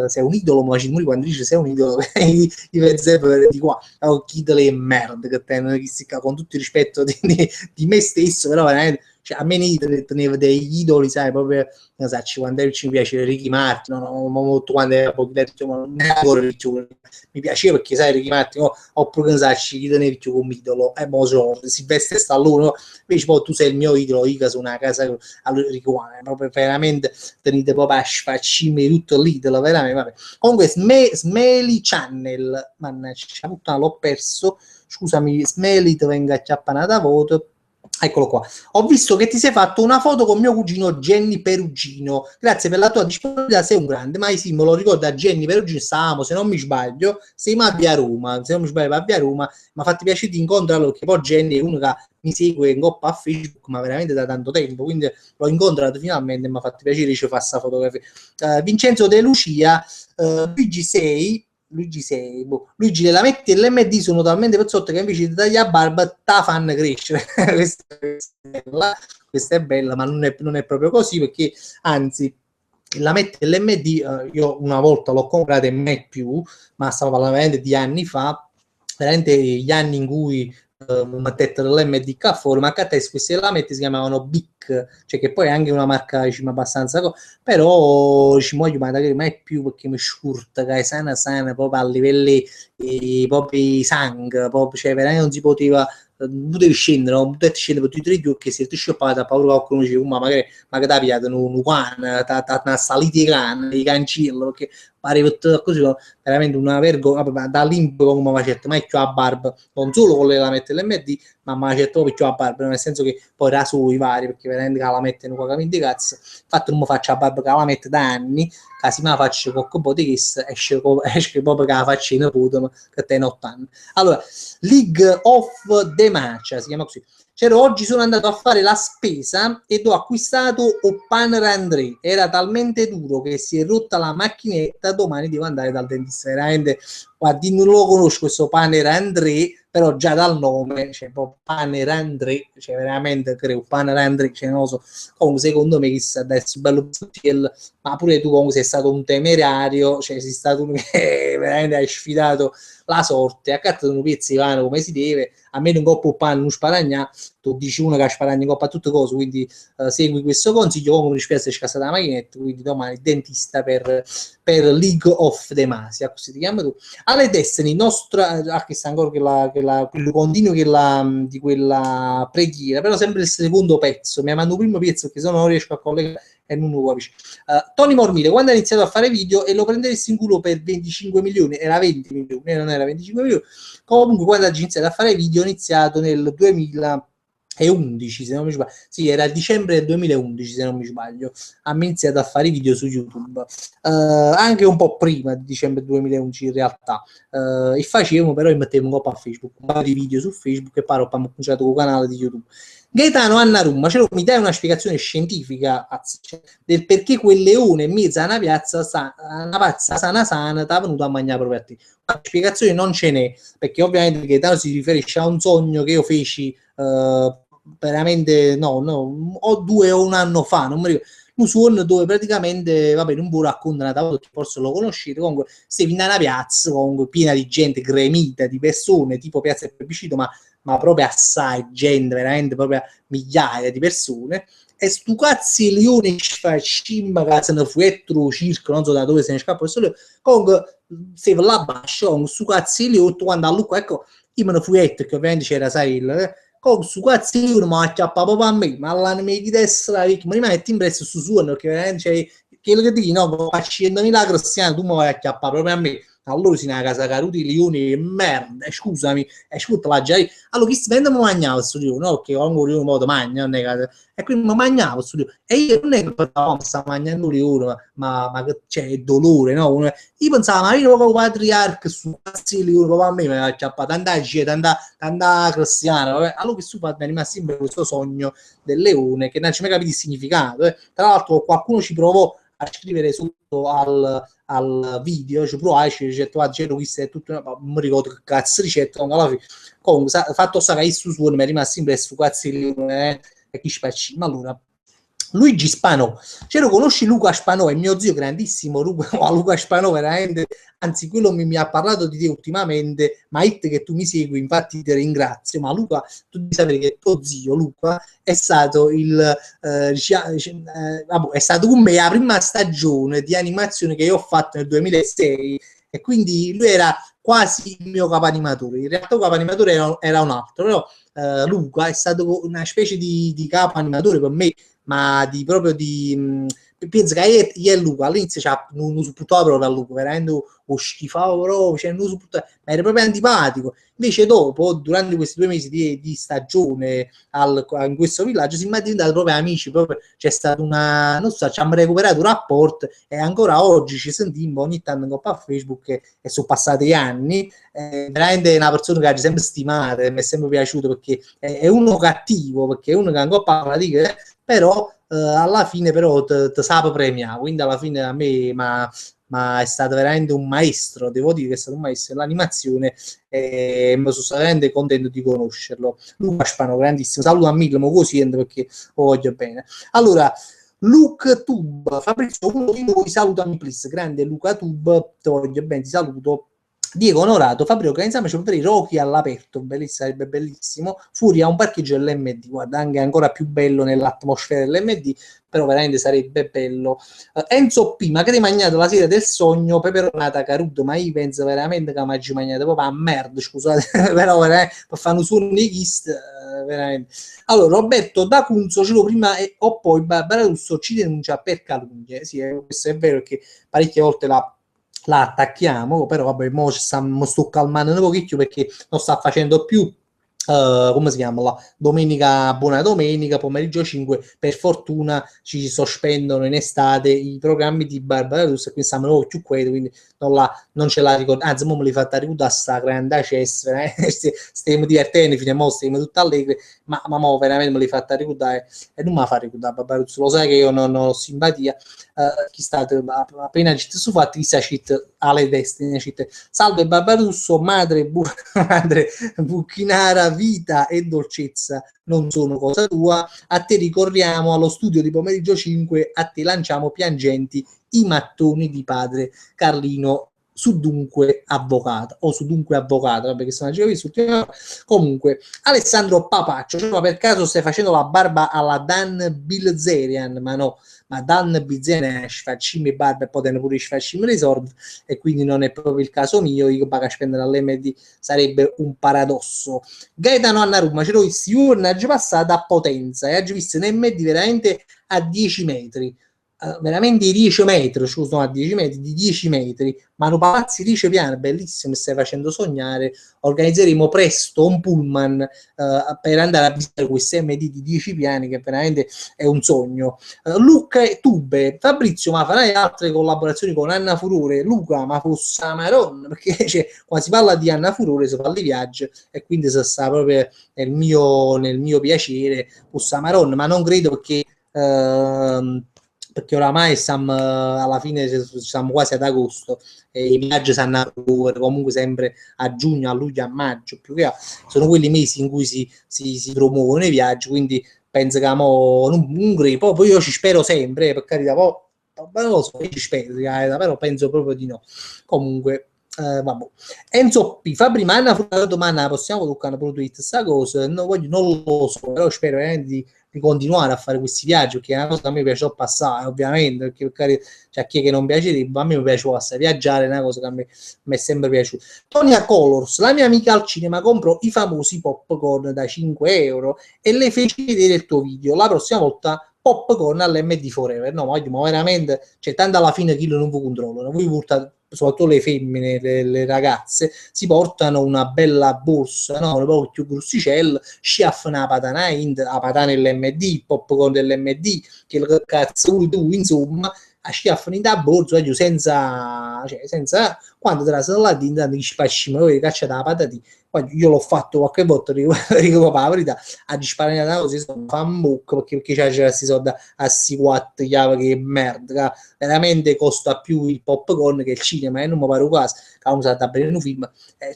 sei un idolo, ma quando dice sei un idolo, io penso di qua, chi delle merde che tengono, con tutto il rispetto di me stesso, però veramente, cioè, a me ne tenevo degli idoli, sai, proprio, non so, quando ero mi piaceva Ricky Martin, molto quando ero non è ancora mi piaceva perché, sai, Ricky Martin, oppure, non so, chi tenevi più come idolo, mo so, Silvestre Stallone, no? Invece poi tu sei il mio idolo, io sono una casa allora Ricuane, proprio veramente tenete proprio a sfaccime tutto l'idolo, veramente, vabbè. Comunque Smelly Channel, mannaggia, puttana, l'ho perso, scusami Smelly, ti venga acciappanata a voto. Eccolo qua. Ho visto che ti sei fatto una foto con mio cugino Jenny Perugino. Grazie per la tua disponibilità, sei un grande. Ma sì, me lo ricordo a Jenny Perugino, stavamo, se non mi sbaglio, siamo a Via Roma. Se non mi sbaglio, a Via Roma. Mi ha fatto piacere di incontrarlo perché poi Jenny è uno che mi segue in coppa a Facebook, ma veramente da tanto tempo. Quindi l'ho incontrato finalmente e mi ha fatto piacere ci fa questa fotografia. Vincenzo De Lucia, Luigi 6. Luigi della Metti e l'MD sono talmente pezzotte che invece di tagliare barba ta fanno crescere. Questa è bella, ma non è proprio così, perché anzi la Metti e l'MD io una volta l'ho comprata e mai più, ma stavo parlando veramente di anni fa, veramente gli anni in cui mettete l'MD qua fuori, ma a te queste la Metti si chiamavano BIC, cioè che poi è anche una marca diciamo, abbastanza però ci voglio mai più perché mi scurta che è sana proprio a livelli proprio sangue, proprio, cioè veramente non si poteva non potevi scendere, non potevi scendere per tutti i tre che se ti scioppato a paura qualcuno dice ma magari ti piace un cane, ti saliti i cani, i cancello, perché pareva tutto così, veramente una vergogna, da lì come mi faccio mai più a barba, non solo con le lamette l'MD, ma mi faccio proprio più a barba, nel senso che poi raso i vari, perché veramente la mette non caga di cazzo, infatti non mi faccio a barba che la mette da anni, quasi me la faccio con un po' di chessa, esce proprio che la faccio in nipote, che te 8 anni. Allora, League of the Match, si chiama così. Oggi sono andato a fare la spesa ed ho acquistato Oppaner André. Era talmente duro che si è rotta la macchinetta, domani devo andare dal dentista. Veramente, guardi, non lo conosco questo Panera André, però già dal nome, cioè Panera André, cioè veramente credo Panera André, cioè non lo so. Comunque secondo me chissà adesso bello Buttiel, ma pure tu comunque sei stato un temerario, cioè sei stato uno che veramente hai sfidato la sorte, accattato un pezzo di pane come si deve, a me un coppo pane non sparagnà, tu dici uno che sparagna in coppa a tutte cose, quindi segui questo consiglio, come mi spiace scassata la macchinetta, quindi domani dentista per League of the Masia, così ti chiami tu. Alle Destiny, nostra, che sta ancora quello continuo di quella preghiera, però sempre il secondo pezzo, mi ha mandato il primo pezzo che se no non riesco a collegare e non lo capisci. Tony Mormile, quando ha iniziato a fare video e lo prenderesti in culo per 25 milioni, era 20 milioni, non era 25 milioni, comunque quando ha iniziato a fare video, ha iniziato nel 2011, se non mi sbaglio, sì, era dicembre del 2011 se non mi sbaglio, ha iniziato a fare video su YouTube, anche un po' prima di dicembre 2011 in realtà, e facevo però, mettevo un po' a Facebook, un paio di video su Facebook e poi ho cominciato con il canale di YouTube. Gaetano Annarumma, cioè, mi dai una spiegazione scientifica cioè, del perché quel leone in mezzo a una piazza, una pazza sana sana, ti ha venuto a mangiare proprio a te. Una spiegazione non ce n'è, perché ovviamente Gaetano si riferisce a un sogno che io feci veramente, o 2 o un anno fa, non mi ricordo. Un suono dove praticamente, vabbè, non vi raccontare, perché forse lo conoscete, comunque sei in una piazza comunque piena di gente gremita, di persone, tipo piazza del plebiscito, ma proprio assai gente, veramente proprio migliaia di persone, e stu cazzi leone scimma che se ne fu dietro circo, non so da dove se ne scappa questo leone, comunque se là bascio, con stu cazzi leone, quando a Luca, ecco, io me ne fui dietro, che ovviamente c'era Sail, con stu cazzi leone mi ha acchiappato proprio a me, ma all'anime di destra, mi rimetti in prezzo su suono, perché veramente c'è, che che dici, no, facendo milagro cristiano, tu mi vai a acchiappare proprio a me. Allora si è una casa caruti leoni merda, scusami, ascolta la già. Allora, chi si vende mi mangiava questo giorno, no? Perché quando io modo mangia, non è che... E quindi mi mangiavo questo giorno. E io non è che pensavo, sta mangiando leone, ma che c'è il dolore, no? Io pensavo, ma io proprio patriarca, su cazzi leone, proprio a me mi ha acchiappato, tanta cristiana. Vabbè. Allora che su mi è rimasto sempre questo sogno del leone, che non ci mai capito il significato. Tra l'altro qualcuno ci provò a scrivere sotto al video, cioè provai, c'è questo è tutto, non mi ricordo che cazzo ricetta, alla fine comunque fatto sta che su suono mi è rimasto impresso cazzi e chi spacci. Ma allora Luigi Spanò, cioè lo conosci Luca Spanò, è mio zio grandissimo Luca Spanò veramente, anzi quello mi ha parlato di te ultimamente, ma it che tu mi segui, infatti ti ringrazio, ma Luca, tu devi sapere che tuo zio Luca è stato è stato con me la prima stagione di animazione che io ho fatto nel 2006 e quindi lui era quasi il mio capo animatore, in realtà il capo animatore era un altro, però Luca è stato una specie di capo animatore per me, ma di proprio di penso che io e Luca all'inizio non supportavo proprio a Luca, veramente lo schifavo proprio, cioè, non supportavo, ma era proprio antipatico. Invece dopo, durante questi 2 mesi di stagione in questo villaggio, siamo diventati proprio amici, proprio c'è stata una, non so, ci abbiamo recuperato un rapporto e ancora oggi ci sentiamo ogni tanto a Facebook e sono passati anni. Veramente è una persona che ha sempre stimato, mi è sempre piaciuto perché è uno cattivo, perché è uno che ancora parla di che, però alla fine però ti sape premiare, quindi alla fine a me ma è stato veramente un maestro, devo dire che è stato un maestro dell'animazione e mi sono veramente contento di conoscerlo. Luca Spano, grandissimo, saluto a mille, ma così perché lo voglio bene. Allora, Luke Tube, Fabrizio, uno di noi, salutami please, grande Luca Tube, ti voglio bene, ti saluto. Diego Onorato, Fabio organizziamoci per vedere Rocky all'aperto, sarebbe bellissimo. Furia un parcheggio dell'MD, guarda, anche ancora più bello nell'atmosfera dell'MD, però veramente sarebbe bello. Enzo P, ma che hai mangiato la sera del sogno, peperonata caruto, ma io penso veramente che mi mangiato proprio a merda, scusate, però veramente, per fare un suono di chist, veramente. Allora, Roberto D'Acunzo, ce l'ho prima o poi Barbara Russo ci denuncia per calunnie. Sì, questo è vero che parecchie volte la attacchiamo, però vabbè, mo sto calmando un pochino perché non sta facendo più come si chiama? La domenica, buona domenica, pomeriggio 5, per fortuna ci sospendono in estate i programmi di Barbara Russa e quindi stiamo più quieto, quindi non ce la ricordo, anzi mo me li fatta ricordare sta grande cessa, stiamo divertendo fino a mo, stiamo tutti allegri, ma mo veramente me li fatta ricordare e non mi fa ricordare Barbara Russa, lo sai che io non ho simpatia, chi state appena città su fatti, chissà città alle destine città. Salve Barbarusso, madre bucchinara, vita e dolcezza non sono cosa tua, a te ricorriamo allo studio di pomeriggio 5, a te lanciamo piangenti i mattoni di padre Carlino su Dunque Avvocato o su Dunque Avvocato, perché sono comunque Alessandro Papaccio, cioè, ma per caso stai facendo la barba alla Dan Bilzerian? Ma no, ma Dan Bilzerian facciamo barba e poi pure facciamo resort e quindi non è proprio il caso mio, io pago a spendere all'MD sarebbe un paradosso. Gaetano Annarumma, ce l'ho visto io oggi passata a Potenza e oggi visto un MD veramente a 10 metri. veramente di 10 metri, scusa, a 10 metri, di 10 metri, ma no palazzi 10 piani, bellissimo, mi stai facendo sognare. Organizzeremo presto un pullman per andare a visitare questo MD di 10 piani, che veramente è un sogno. Luca e Tube, Fabrizio, ma farai altre collaborazioni con Anna Furore? Luca, ma fosse Maron, perché cioè, quando si parla di Anna Furore si parla di viaggio, e quindi si sta proprio nel mio piacere, fosse Maron, ma non credo perché oramai siamo alla fine, siamo quasi ad agosto e i viaggi sanno comunque sempre a giugno, a luglio, a maggio, più che altro sono quelli mesi in cui si promuovono i viaggi, quindi penso che non credo, poi io ci spero sempre, per carità, poi non lo so, io ci spero, però penso proprio di no. Comunque, vabbè. Enzo P. Fabri, ma una domanda possiamo toccare proprio questa cosa? Non lo so, però spero di continuare a fare questi viaggi, perché è una cosa che a me piace passare, ovviamente, perché magari c'è chi che non piace, ma a me piace passare viaggiare, è una cosa che a me mi è sempre piaciuta. Tonia Colors, la mia amica al cinema comprò i famosi popcorn da 5 euro e le feci vedere il tuo video. La prossima volta popcorn all'MD Forever. No, ma veramente, cioè, tanto alla fine chi non vi controllano, voi portate, soprattutto le femmine, le ragazze, si portano una bella borsa, no? Un po' più grossicella, sciaffano la patana Ind, la patana dell'MD, il popcorn dell'MD, che cazzo vuoi tu, insomma, a schiaffano in da borsa, senza, quando te la sono là, intanto che spacciamo, voi cacciate la patata, io l'ho fatto qualche volta, dico la verità, a disparare così, fa un mucco, perché c'è questi soldi a si 4 chiave che merda, veramente costa più il popcorn che il cinema, e non mi pare quasi, che uno sa da bene un film,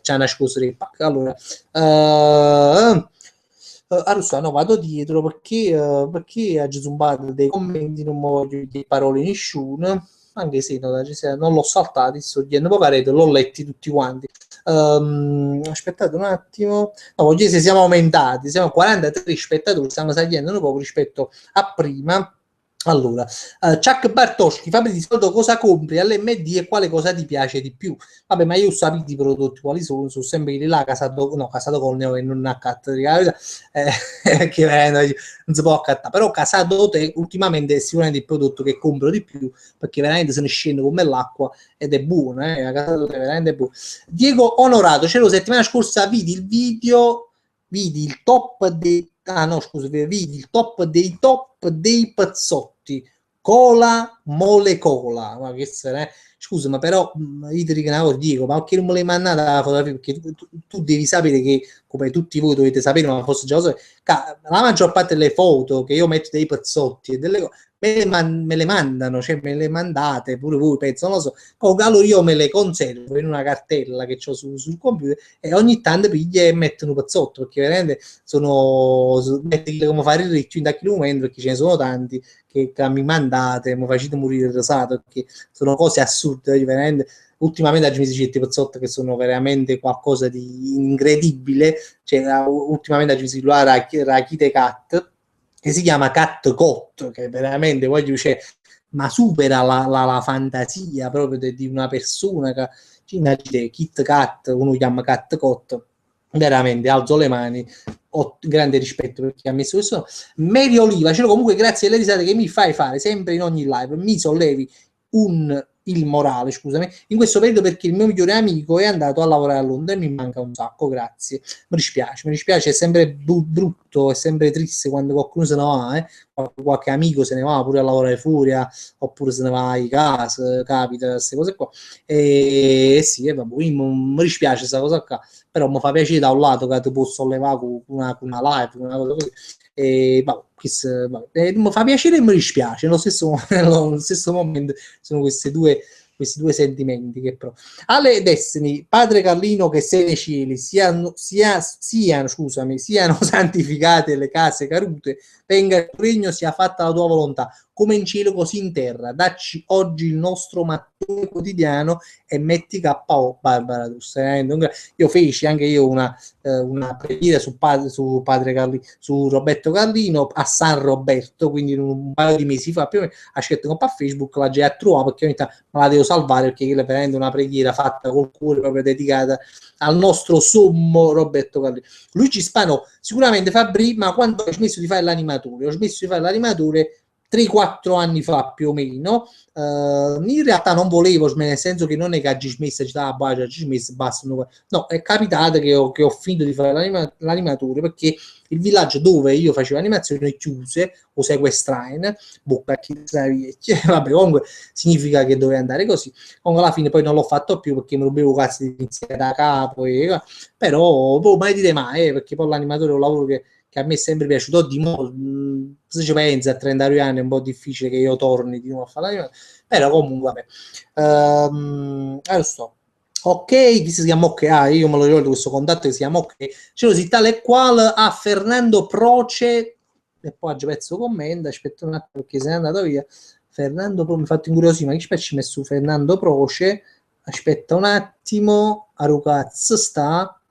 c'è una scusa del pacco. Allora, allora no, vado dietro perché ha zumbato dei commenti, non mi voglio dire parole nessuno, anche se non l'ho saltato, sto dicendo pocaretto, l'ho letti tutti quanti. Aspettate un attimo, no, voglio dire se siamo aumentati, siamo 43 spettatori, stiamo salendo un po' rispetto a prima. Allora, Chuck Bartoschi, Fabri, di solito cosa compri all'MD e quale cosa ti piace di più? Vabbè, ma io sapete i prodotti quali sono sempre quelli là, Casato Corneo e non accatto, che non si può accattare, però Casato Te ultimamente è sicuramente il prodotto che compro di più, perché veramente se ne scende come l'acqua ed è buono, Casato Te è veramente buono. Diego Onorato, c'era la settimana scorsa, vidi il top dei vidi il top dei pazzotti, cola molecola, ma che sarà? Scusa, ma però io ti dico, ma perché non me l'hai mandata la fotografia? Perché tu devi sapere che, come tutti voi dovete sapere, ma forse già lo so, la maggior parte delle foto che io metto dei pazzotti e delle cose me le mandano, cioè me le mandate pure voi, penso, non lo so. Comunque allora io me le conservo in una cartella che ho sul computer e ogni tanto piglia e mettono pazzotto, perché veramente metti come fare il riccio in quel momento, perché ce ne sono tanti che mi mandate, mi facete morire il rosato, perché sono cose assurde, veramente. Ultimamente oggi mi si dice pazzotte che sono veramente qualcosa di incredibile, cioè ultimamente oggi mi si parla Rakite Cat, che si chiama Cat Cot, che veramente voglio, cioè, ma supera la fantasia proprio di una persona che immaginate Kit Kat, uno chiama Cat Cot, veramente alzo le mani, ho grande rispetto per chi ha messo questo. Mary Oliva, ce l'ho comunque grazie alle risate che mi fai fare sempre in ogni live, mi sollevi il morale, scusami, in questo periodo perché il mio migliore amico è andato a lavorare a Londra e mi manca un sacco, grazie. Mi dispiace, è sempre brutto, è sempre triste quando qualcuno se ne va, qualche amico se ne va pure a lavorare fuori, oppure se ne va in casa, capita, queste cose qua. E sì, vabbè, mi dispiace questa cosa qua, però mi fa piacere da un lato che ti posso sollevare con una live, una cosa così. E vabbè, mi fa piacere e mi dispiace nello stesso momento, sono questi due sentimenti che però. Ale Destiny, padre Carlino, che sei nei cieli, siano santificate le case cadute, venga il tuo regno, sia fatta la tua volontà, come in cielo così in terra. Dacci oggi il nostro mattone quotidiano e metti KO Barbara io feci anche io una preghiera su padre Carlino, su Roberto Carlino a San Roberto, quindi un paio di mesi fa più o meno, ha scritto un po' a Facebook, la già trovato perché ogni tanto me la devo salvare, perché quella è veramente una preghiera fatta col cuore, proprio dedicata al nostro sommo Roberto Carlino. Luigi Spano, sicuramente Fabri, ma quando ho smesso di fare l'animatore? Ho smesso di fare l'animatore 3-4 anni fa più o meno. In realtà non volevo, nel senso che non è che oggi smesso, basta. No, è capitato che ho finito di fare l'animatore, perché il villaggio dove io facevo animazione chiuse o sequestraine, bocca chi vabbè, comunque significa che doveva andare così. Comunque alla fine poi non l'ho fatto più perché mi rubevo cazzo di iniziare da capo, però mai dire mai, perché poi l'animatore è un lavoro che a me è sempre piaciuto. Di nuovo, se ci pensi a 32 anni è un po' difficile che io torni di nuovo a fare l'animatore, però comunque vabbè. Lo so. Ok, chi si chiama Ok? Io me lo ricordo questo contatto che si chiama Ok. C'è così tale qual a Fernando Proce, e poi oggi pezzo commenta, aspetta un attimo perché se n'è andato via. Fernando Pro, mi ha fatto incuriosire, ma che specie ci messo Fernando Proce? Aspetta un attimo, a Rucaz sta,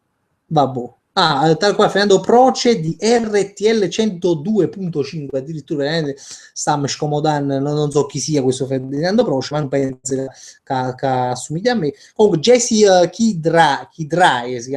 vabbè. Tal quale Fernando Proce di RTL 102.5, addirittura stiamo scomodando, non so chi sia questo Fernando Proce, ma non penso che assomiglia a me. Comunque Jesse Kidrai,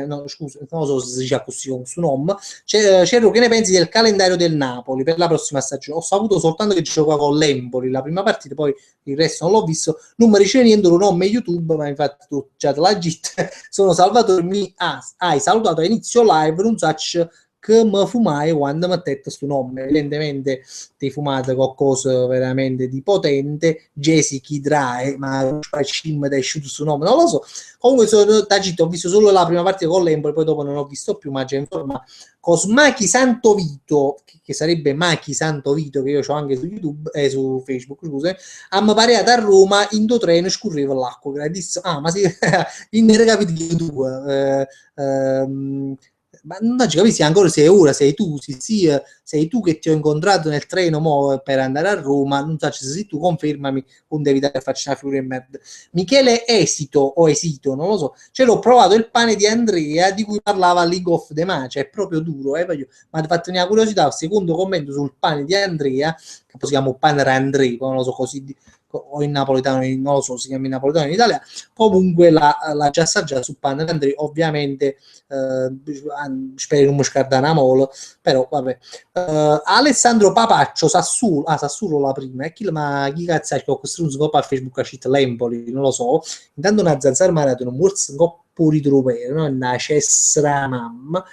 no, scusa, non so se si dice così con questo nome. Cerro, che ne pensi del calendario del Napoli per la prossima stagione? Ho saputo soltanto che gioca con l'Empoli la prima partita, poi il resto non l'ho visto, non mi riesce niente, lo nome YouTube, ma infatti tu già te l'hai gitta. Sono Salvatore, hai salutato a inizio live, non so che mi fumai quando mi ha detto questo nome. Evidentemente ti fumate qualcosa veramente di potente, Jessica Drae, ma cim da uscito questo nome, non lo so. Comunque sono da Gitto, ho visto solo la prima parte con l'Empoli, poi dopo non ho visto più, ma già informa Cosmachi Santo Vito, che sarebbe Machi Santo Vito, che io ho anche su YouTube, su Facebook, scusate, a pareato a Roma in do treno scorreva l'acqua, gradissimo. Ma sì, in recapiti tu, ma non ci capisci ancora se ora sei tu, sei tu che ti ho incontrato nel treno per andare a Roma, non so se sei tu, confermami, non devi dare a farci una figura di merda. Michele Esito, non lo so, ce l'ho provato il pane di Andrea di cui parlava League of the Match, è proprio duro, mi ha fatto una curiosità, secondo commento sul pane di Andrea, che poi si chiama pane Andrea, non lo so così, o in napoletano, non lo so, si chiama in napoletano in italiano, comunque la già assaggiata su pane Andrea, ovviamente spero che non mi scardare molo, però vabbè. Alessandro Papaccio Sassuolo la prima, ma chi cazzo è che ho costruito un scopo a Facebook a città l'Empoli, non lo so. Intanto una zanzara maratona, un morso coppo di tropere, no? Una cessra mamma,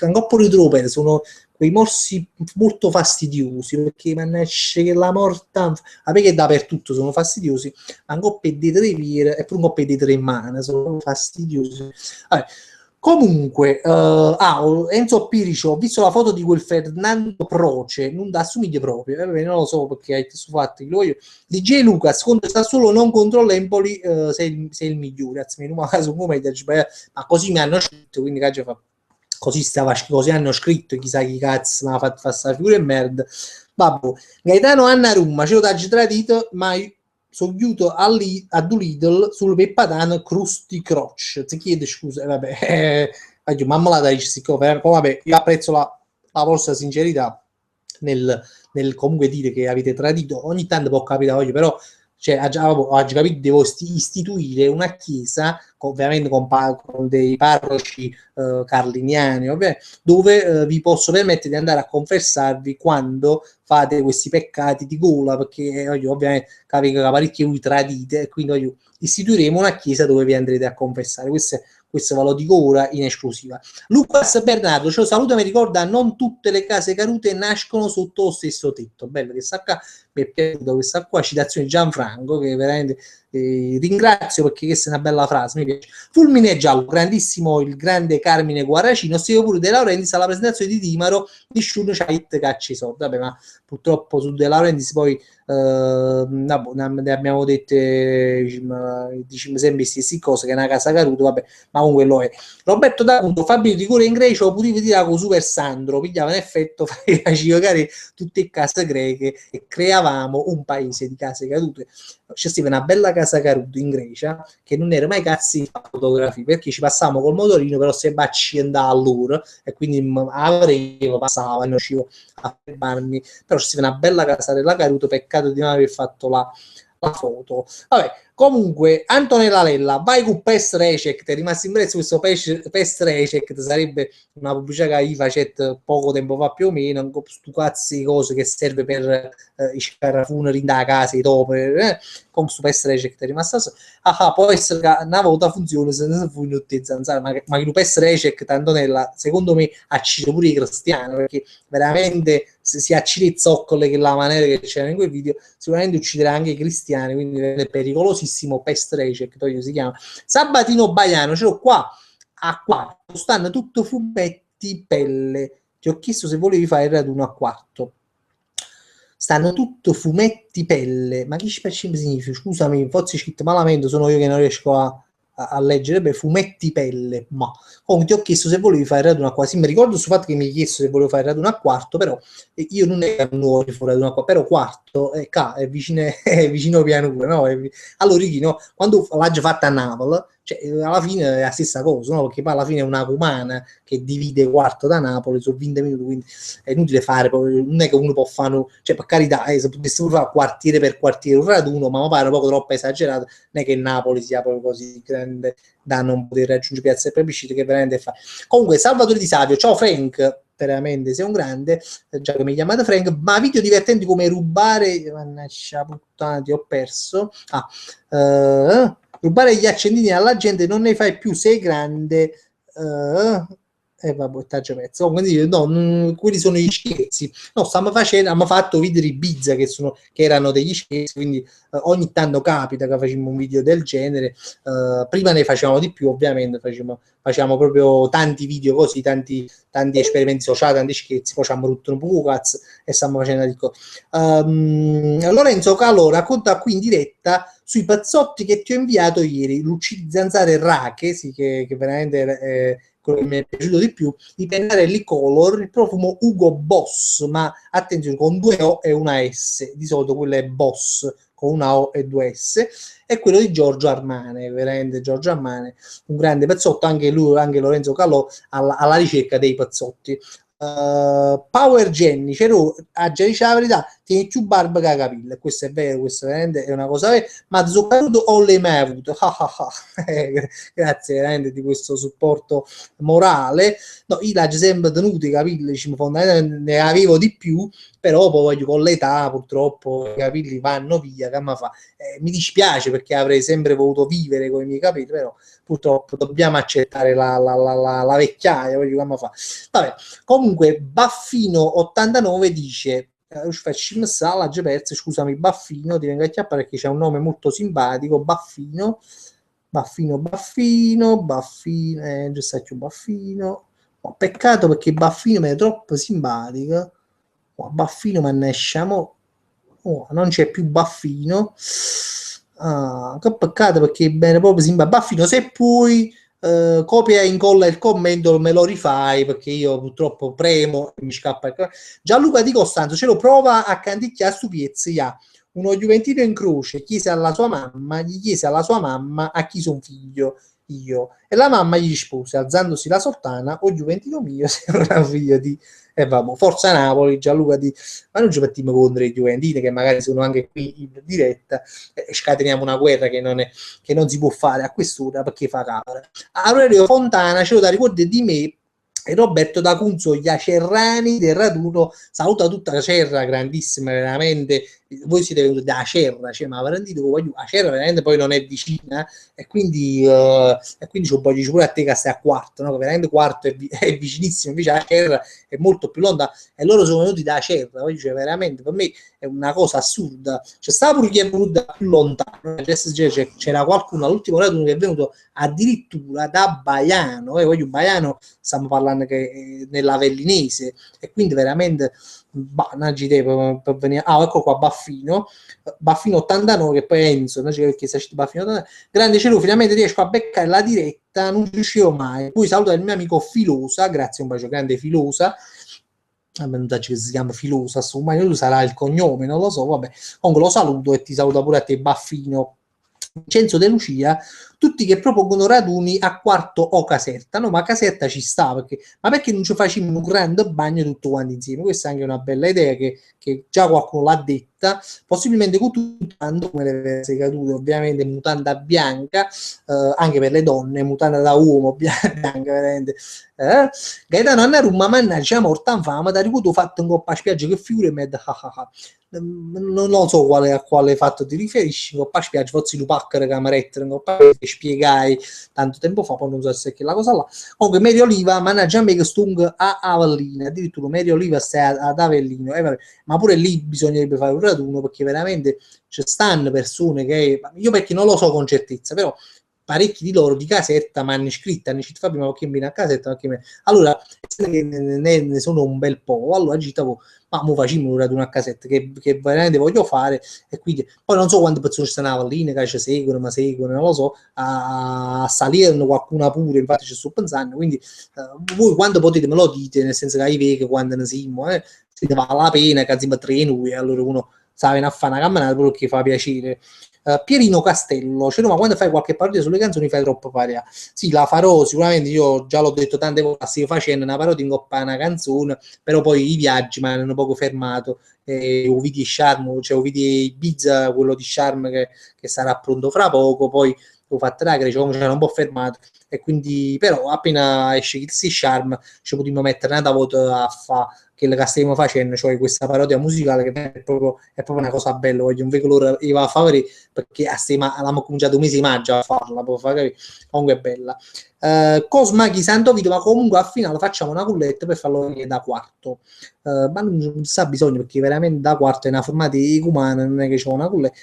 un coppo di tropere sono quei morsi molto fastidiosi, perché mannaggia che la morta, a me che dappertutto sono fastidiosi, ma un coppio di tre vire e pure un coppio di tre mani sono fastidiosi. Vabbè. Comunque, Enzo Pirici, ho visto la foto di quel Fernando Proce, non da assomiglia proprio, non lo so perché hai questo fatto, DJ Lucas, contro Sassuolo non controlla Empoli, sei il migliore, ma così mi hanno scritto, quindi così hanno scritto, chissà chi cazzo mi ha fatto fare sta figura e merda. Vabbè, Gaetano Anna Ruma, ce lo daggi tradito, ma sogliuto a Lidl sul Peppadano Krusty Crotch. Ti chiede scusa, vabbè, mamma la dai, vabbè, io apprezzo la vostra sincerità nel comunque dire che avete tradito. Ogni tanto può capitare, però cioè, oggi capito, devo istituire una chiesa, ovviamente con dei parroci carliniani, dove vi posso permettere di andare a confessarvi quando fate questi peccati di gola, perché ovviamente capite che parecchio vi tradite, e quindi istituiremo una chiesa dove vi andrete a confessare. Questo ve lo dico ora in esclusiva. Lucas Bernardo, ciao, saluto, mi ricorda, non tutte le case cadute nascono sotto lo stesso tetto. Bello, che sacca, mi è piaciuta questa qua, citazione di Gianfranco, che veramente ringrazio perché questa è una bella frase, mi piace. Fulmine giallo, grandissimo il grande Carmine Guarracino, Steve pure De Laurentiis alla presentazione di Dimaro di Shun Chait Cacci Soldi. Vabbè, ma purtroppo su De Laurentiis poi ne abbiamo dette, diciamo sempre queste cose, che è una casa caduta, vabbè, ma comunque lo è. Roberto D'Apunto, Fabio di Cuore in Grecia, potevi dire con Super Sandro, pigliava in effetto, faceva giocare tutte le case greche e creavamo un paese di case cadute. C'è stata una bella casa caduta in Grecia che non era mai cazzi di fotografie, perché ci passavamo col motorino, però se bacci andava all'ora e quindi avevo passava e non riuscivo a fermarmi, però c'è stata una bella casa della caduta, peccato di non aver fatto la foto. Vabbè, Comunque, Antonella Lella, vai con Pest Recect, è rimasto impresso questo Pest Recect, sarebbe una pubblicità che io facette poco tempo fa più o meno, con stu cazzi di cose che serve per i scarafuni da casa, i topi, con questo Pest Recect è rimasto può essere che una volta funziona se non fu inutilizzato, ma il Pest Recect, Antonella, secondo me accide pure i cristiani, perché veramente se si accide i zoccoli che la maniera che c'era in quel video, sicuramente ucciderà anche i cristiani, quindi è pericolosissimo. Pest Recect si chiama. Sabatino Baiano, ce l'ho qua a quarto, stanno tutto fumetti pelle. Ti ho chiesto se volevi fare il raduno a quarto. Stanno tutto fumetti pelle. Ma che significa? Scusami, forse scritto malamente, sono io che non riesco a leggere. Beh, fumetti pelle. Ma comunque ti ho chiesto se volevi fare il raduno a quarto. Sì, mi ricordo sul fatto che mi hai chiesto se volevo fare il raduno a quarto, però io non è nuovo fuori raduno a quarto, però quarto è vicino pianura, no? Allora, no? Quando l'ha già fatta a Napoli, cioè, alla fine è la stessa cosa, no? Perché poi alla fine è una romana che divide quarto da Napoli, sono 20 minuti, quindi è inutile fare, non è che uno può fare, cioè per carità, se potessimo fare quartiere per quartiere un raduno, ma mi pare un po' troppo esagerato, non è che Napoli sia proprio così grande da non poter raggiungere Piazza del Plebiscito, che veramente fa. Comunque, Salvatore Di Savio, ciao Frank, veramente sei un grande, già che mi chiamate Frank, ma video divertenti come rubare, mannaggia puttana, ti ho perso, rubare gli accendini alla gente, non ne fai più, sei grande, vabbè, taggia pezzo. Quindi, no, quelli sono gli scherzi. No, abbiamo fatto video di Ibiza che erano degli scherzi, quindi ogni tanto capita che facciamo un video del genere. Prima ne facevamo di più, ovviamente, facciamo proprio tanti video così, tanti esperimenti sociali, tanti scherzi, poi ci hanno rotto un po' cazzo e stiamo facendo di cose. Lorenzo Calò racconta qui in diretta sui pazzotti che ti ho inviato ieri, Lucidi Zanzare Rache, sì, che veramente quello che mi è piaciuto di più, i pennarelli Color, il profumo Ugo Boss, ma attenzione, con 2 O e una S, di solito quello è Boss, con una O e 2 S, e quello di Giorgio Armane, veramente Giorgio Armane, un grande pezzotto, anche lui, anche Lorenzo Calò, alla ricerca dei pezzotti. Power Jenny, a dice la verità, tieni più barba che capilla, questo è vero, questo veramente è una cosa vera, ma zuccaruto o l'hai mai avuto? Grazie veramente di questo supporto morale. No, io l'ho sempre tenuto i capelli, fondamentalmente ne avevo di più, però poi con l'età purtroppo i capelli vanno via, che mi fa? Mi dispiace perché avrei sempre voluto vivere con i miei capelli, però purtroppo dobbiamo accettare la vecchiaia, come fa? Vabbè, comunque Baffino 89 dice scusami Baffino, ti vengo a chiappare perché c'è un nome molto simpatico, Baffino, giusto più Baffino. Oh, peccato perché Baffino mi è troppo simpatico. Oh, Baffino ma ne esciamo. Oh, non c'è più Baffino. Che peccato perché è bene proprio simpatico. Baffino, se puoi copia e incolla il commento, me lo rifai perché io purtroppo premo e mi scappa il... Gianluca Di Costanzo ce lo prova a canticchiare su Piezzi, uno Juventino in croce gli chiese alla sua mamma a chi son figlio io, e la mamma gli rispose alzandosi la sultana: o Juventino mio sei un figlio di... E vabbè, forza Napoli, Gianluca Di... Ma non ci mettiamo contro i Juventini che magari sono anche qui in diretta e scateniamo una guerra che non si può fare a quest'ora perché fa capra. Aurelio Fontana ce lo da ricordi di me e Roberto D'Acunzo, gli acerrani del raduno, saluta tutta la Cerra, grandissima veramente, voi siete venuti da Acerra, cioè, ma veramente Acerra veramente poi non è vicina e quindi ci voglio pure a te che stai a quarto, no? Che veramente quarto è vicinissimo, invece Acerra è molto più lontana e loro sono venuti da Acerra, cioè, veramente per me è una cosa assurda, c'è stato pure chi è venuto da più lontano, c'era qualcuno all'ultimo raduno che è venuto addirittura da Baiano, Baiano stiamo parlando che nell'Avellinese e quindi veramente per venire. Ecco qua Baffino 89 che poi Enzo che si Baffino 89. Grande cielo, finalmente riesco a beccare la diretta, non riuscivo mai. Poi saluto il mio amico Filosa, grazie, un bacio grande Filosa, che si chiama Filosa, lui sarà il cognome, non lo so, vabbè, comunque lo saluto e ti saluto pure a te Baffino Vincenzo De Lucia, tutti che propongono raduni a quarto o caserta. No, ma caserta ci sta, perché, ma perché non ci facciamo un grande bagno tutto quanti insieme? Questa è anche una bella idea che già qualcuno l'ha detta, possibilmente con tutto come le seccature, ovviamente mutanda bianca, anche per le donne, mutanda da uomo bianca, veramente. Gaetano Annarumma, mannaggia, morta in fama, da ricordo fatto in coppa a spiaggia, che figure me non lo so a quale fatto ti riferisci, in coppa a spiaggia, forse lu paccare cameretta, in coppa che spiegai tanto tempo fa, poi non so se è che la cosa là. Comunque Mary Oliva, mannaggia me che stung a Avellino, addirittura Mary Oliva stai ad Avellino, vabbè, ma pure lì bisognerebbe fare un raduno, perché veramente ci stanno persone che, io perché non lo so con certezza, però parecchi di loro di Caserta mi hanno iscritto, hanno detto Fabio, ma che viene a Caserta? Allora, ne sono un bel po', allora citavo, ma mo facciamo un raduno a Caserta, che veramente voglio fare, e quindi, poi non so quante persone ci stanno a Valline, che ci seguono, ma seguono, non lo so, a Salerno qualcuna pure, infatti ci sto pensando, quindi voi quando potete me lo dite, nel senso che hai vecchio, quando ne siamo, se ne vale la pena, che si treno, e allora uno sa a fare una camminata, quello che fa piacere. Pierino Castello, cioè, no, ma quando fai qualche parodia sulle canzoni fai troppo paria. Sì, la farò sicuramente, io già l'ho detto tante volte, sto facendo una parodia in coppa una canzone, però poi i viaggi mi hanno poco fermato, ho visto Sharm, cioè ho visto Ibiza, quello di Sharm che sarà pronto fra poco, poi ho fatto la Grecia, comunque ci hanno un po' fermato, e quindi però appena esce il Sharm ci potremmo mettere una volta a fare che le stiamo facendo, cioè questa parodia musicale che è proprio una cosa bella, voglio un veicolo va a fare perché abbiamo cominciato un mese di maggio a farla, comunque è bella. Cosma chi santo video, ma comunque al finale facciamo una culletta per farlo venire da quarto, ma non sa bisogno, perché veramente da quarto è una formata ecumana, non è che c'è una culletta.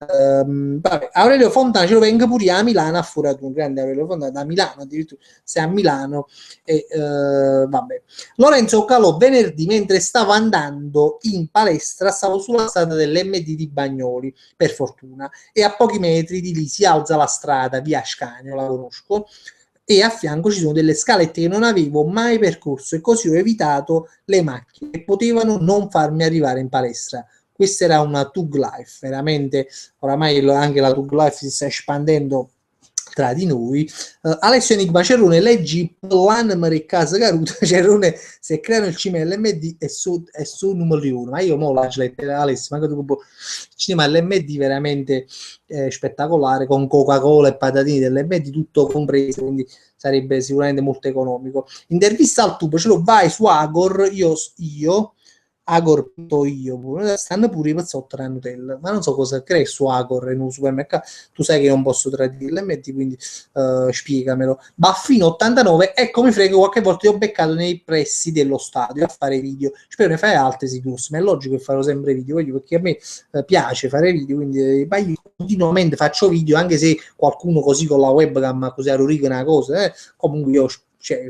Vabbè, Aurelio Fontana ce lo venga pure a Milano, a fuori un grande Aurelio Fontana da Milano, addirittura sei a Milano, e vabbè. Lorenzo Calò venerdì mentre stavo andando in palestra, stavo sulla strada dell'MD di Bagnoli, per fortuna, e a pochi metri di lì si alza la strada, via Ascanio, la conosco, e a fianco ci sono delle scalette che non avevo mai percorso, e così ho evitato le macchine che potevano non farmi arrivare in palestra. Questa era una Tug Life, veramente, oramai anche la Tug Life si sta espandendo tra di noi. Alessio Enigma Cerrone, leggi l'Anima e Casa Caruta, Cerrone se creano il cinema LMD è su numero uno, ma io mo la Alessio, ma il cinema LMD veramente spettacolare, con Coca-Cola e patatini dell'MD tutto compreso, quindi sarebbe sicuramente molto economico. Intervista al tubo, ce lo vai su Agor, io Agor io, stanno pure i pezzotti a Nutella, ma non so cosa crei su Agor in un supermercato, tu sai che non posso tradire l'MD, quindi spiegamelo. Baffino 89, ecco mi frego, qualche volta ti ho beccato nei pressi dello stadio a fare video, spero ne fai altre Signus, ma è logico che farò sempre video, perché a me piace fare video, quindi io continuamente faccio video, anche se qualcuno così con la webcam così a rurica una cosa, comunque io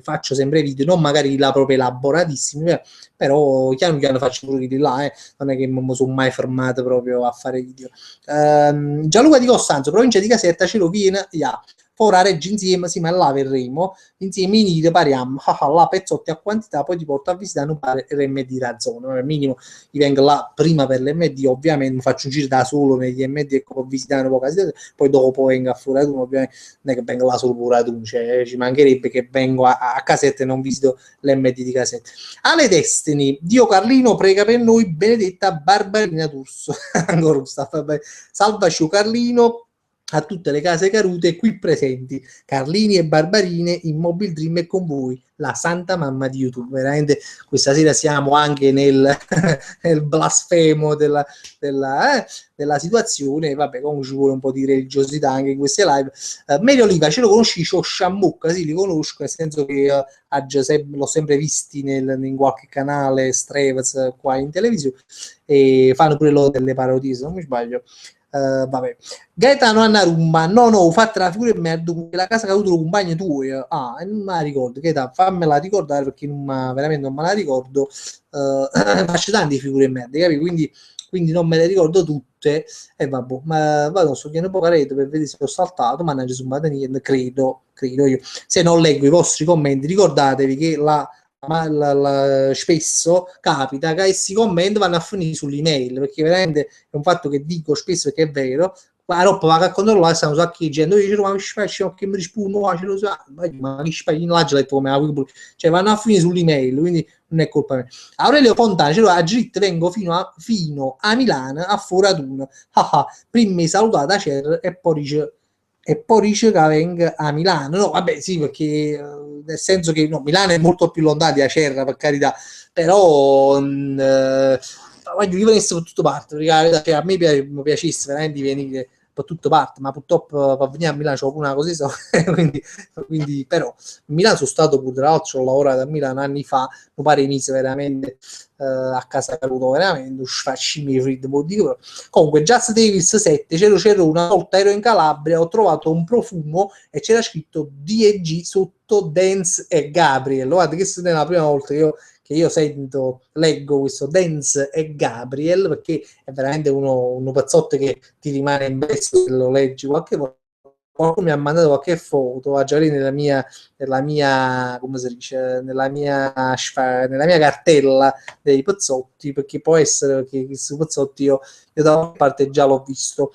faccio sempre video, non magari là proprio elaboratissimi, però piano piano faccio pure di là, non è che mi sono mai fermato proprio a fare video. Gianluca di Costanzo, provincia di Caserta, ce lo viene, ora reggi insieme, sì, ma là verremo insieme in Ire, pariamo, là pezzotti a quantità, poi ti porto a visitare un pare l'MD Razzone, al minimo io vengo là prima per l'MD, ovviamente mi faccio un giro da solo negli MD e ecco, visitare un po' poi dopo vengo a fuori ad uno, ovviamente non è che vengo là solo pure ad uno, cioè ci mancherebbe che vengo a Caserta e non visito l'MD di Caserta. Ale Destiny, Dio Carlino prega per noi, benedetta Barbarina D'Urso. Ancora salvaci Carlino, a tutte le case carute qui presenti, Carlini e Barbarine, Immobile Dream è con voi, la santa mamma di YouTube. Veramente questa sera siamo anche nel blasfemo della situazione. Vabbè, comunque ci vuole un po' di religiosità anche in queste live. Medio Oliva, ce lo conosci? C'ho Sciammucca, sì, li conosco, nel senso che l'ho sempre visti in qualche canale Strevez qua in televisione, e fanno pure loro delle parodie, se non mi sbaglio. Vabbè. Gaetano Annarumma, no, fate la figura di merda, la casa che ha avuto lo compagno tuo, non me la ricordo, Gaetano, fammela ricordare, perché veramente non me la ricordo, faccio tante figure di merda, capi? Quindi non me le ricordo tutte, e vabbè, ma vado sto chiedendo poca rete per vedere se ho saltato, ma non ci sono niente, credo io. Se non leggo i vostri commenti, ricordatevi che spesso capita che questi commenti vanno a finire sull'email, perché veramente è un fatto che dico spesso che è vero, la roba va a controllare, stanno sacchi di gente, io dicevo, ma che faccio, che mi rispondo, ma che spaghi in là, cioè vanno a finire sull'email, quindi non è colpa mia. Aurelio Fontana, cioè, a Grit vengo fino a Milano a Foraduno, prima mi salutate a Cer e poi dice che venga a Milano. No, vabbè, sì, perché nel senso che no, Milano è molto più lontana di Acerra, per carità, però voglio io venisse per tutte parti, perché cioè, a me mi piacesse veramente venire per tutte parti, ma purtroppo per venire a Milano c'ho una così, quindi però a Milano sono stato pure, tra l'altro ho lavorato a Milano anni fa, mi pare mise veramente a casa caduto veramente, un sfascimi freddo, dico. Comunque Just Davis 7, c'ero una volta, ero in Calabria, ho trovato un profumo e c'era scritto D&G sotto Dance e Gabriel. Guarda, questa è la prima volta che io leggo questo Dance e Gabriel, perché è veramente uno pezzotto che ti rimane impresso se lo leggi qualche volta. Qualcuno mi ha mandato qualche foto a Gianni nella mia come si dice, nella mia cartella dei pezzotti, perché può essere che questi pezzotti io da una parte già l'ho visto.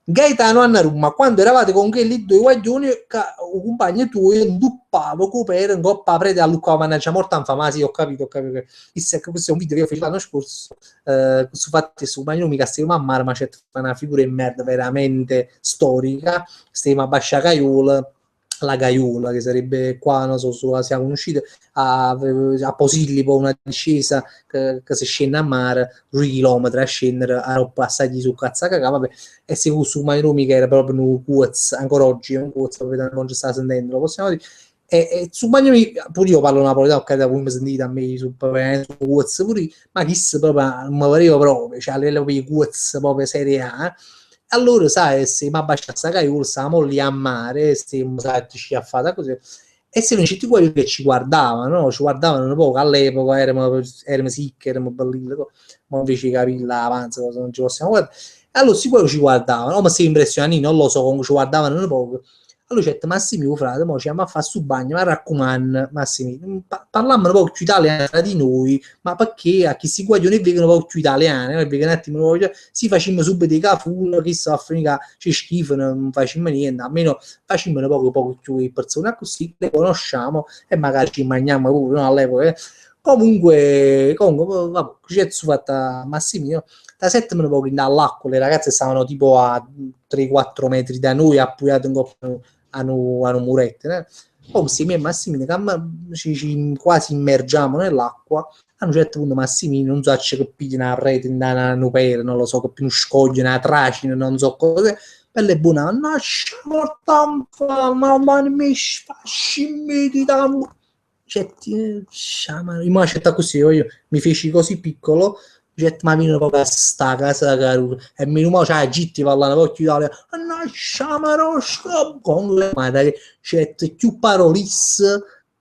Gaetano Annarumma, quando eravate con quelli due guaglioni, un compagno tuo induppavo copere in coppa prete a Luca Mannaggia morta infama. Sì, ho capito. Questo è un video che io feci l'anno scorso su fatti su compagno mica stiamo a mare, ma c'è una figura di merda veramente storica, stiamo a Bascia Caiul, la Gaiola, che sarebbe qua, non so, siamo usciti a Posillipo, una discesa che si scende a mare, 2 chilometri a scendere, a passagli su cazzacaca, vabbè, e se su Mairumi che era proprio un Quaz, ancora oggi è un Quaz, non ci sta sentendo, lo possiamo dire, e su Bagnoli pure io parlo napoletano, ok, da cui mi sentite a me su Quaz pure, ma chissà proprio non mi pareva proprio, cioè a livello di Quaz proprio serie A. Allora, sai, se mi abbasciasse la caiul, stavamo lì a mare, stiamo, sai, sciaffata così, e se non c'erano quelli che ci guardavano, no? Ci guardavano un po', all'epoca eravamo sicchi, eravamo bellini, ma invece capilla avanza, cosa non ci possiamo guardare. Allora, sicuro ci guardavano, ma si impressionati, non lo so, come ci guardavano un po'. Allora c'è Massimo, frate, mo ci andiamo a fare su bagno, ma raccomando, Massimo, parliamo un po' più italiano tra di noi, ma perché a chi si guagliano e vedono un po' più italiani, perché un attimo si facciamo subito i cafull, che sta a finire, ci schifo, non facciamo niente, almeno facciamo un poco più di persone così, le conosciamo e magari ci mangiamo pure, no, all'epoca. Comunque, vabbè, c'è fatta Massimino, da 7 minuti poco dall'acqua, le ragazze stavano tipo a 3-4 metri da noi, appoggiate in coppia hanno murette, né? Poi se me e Massimino ci quasi immergiamo nell'acqua, a un certo punto Massimino non so se capire una rete, una pera, non lo so, che più scoglio, una tracina, non so cosa, bella e buona, ma mi sfascimiti da cioè, immagina così, io mi feci così piccolo, cioè, ma mi proprio a sta casa caro e mi nuovo c'ha gitti parlano poi Italia con le madre c'è più parolis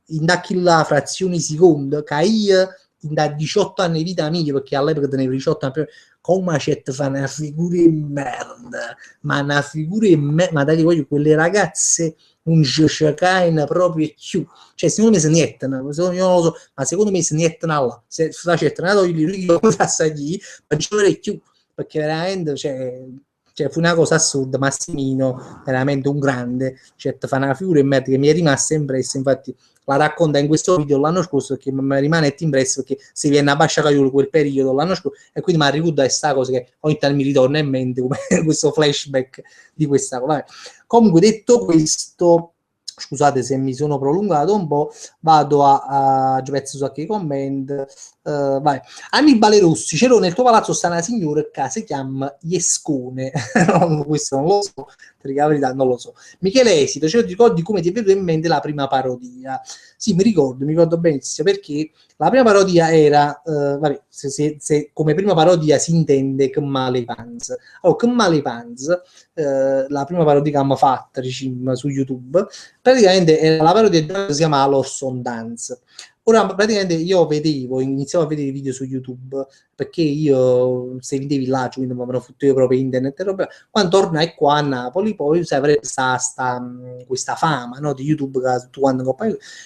in da la frazione secondo che io in da 18 anni di vita mia perché all'epoca tenevo 18 anni come c'è fa una figura di merda ma una figura di merda ma dai voglio quelle ragazze un giocare proprio più cioè secondo me se niettano io non lo so ma secondo me se niettano là se facesse nato io passagli ma giocare più perché veramente cioè, fu una cosa assurda Massimino veramente un grande cioè fa una figura in merda che mi è rimasta impressa infatti la racconta in questo video l'anno scorso che mi rimane impresso perché si viene a Basciacaiolo quel periodo l'anno scorso e quindi mi ha ricordato questa cosa che ogni tanto mi ritorna in mente come questo flashback di questa cosa. Vabbè. Comunque detto questo, scusate se mi sono prolungato un po', vado a pezzo su che comment. Vai. Annibale Rossi, c'era nel tuo palazzo sta una signora che si chiama Iescone. Questo non lo so, per la verità non lo so. Michele Esito, ce lo ricordi come ti è venuta in mente la prima parodia? Sì, mi ricordo benissimo perché la prima parodia era, vabbè, se come prima parodia si intende che male panz. Allora, che male panz, la prima parodia che abbiamo fatto diciamo, su YouTube, praticamente era la parodia che si chiama L'Orson Dance. Ora praticamente io iniziavo a vedere video su YouTube perché io se vedevi là, quindi mi avevano fottuto proprio internet e roba. Quando tornai qua a Napoli, poi sai, avrei questa fama no, di YouTube che tu quando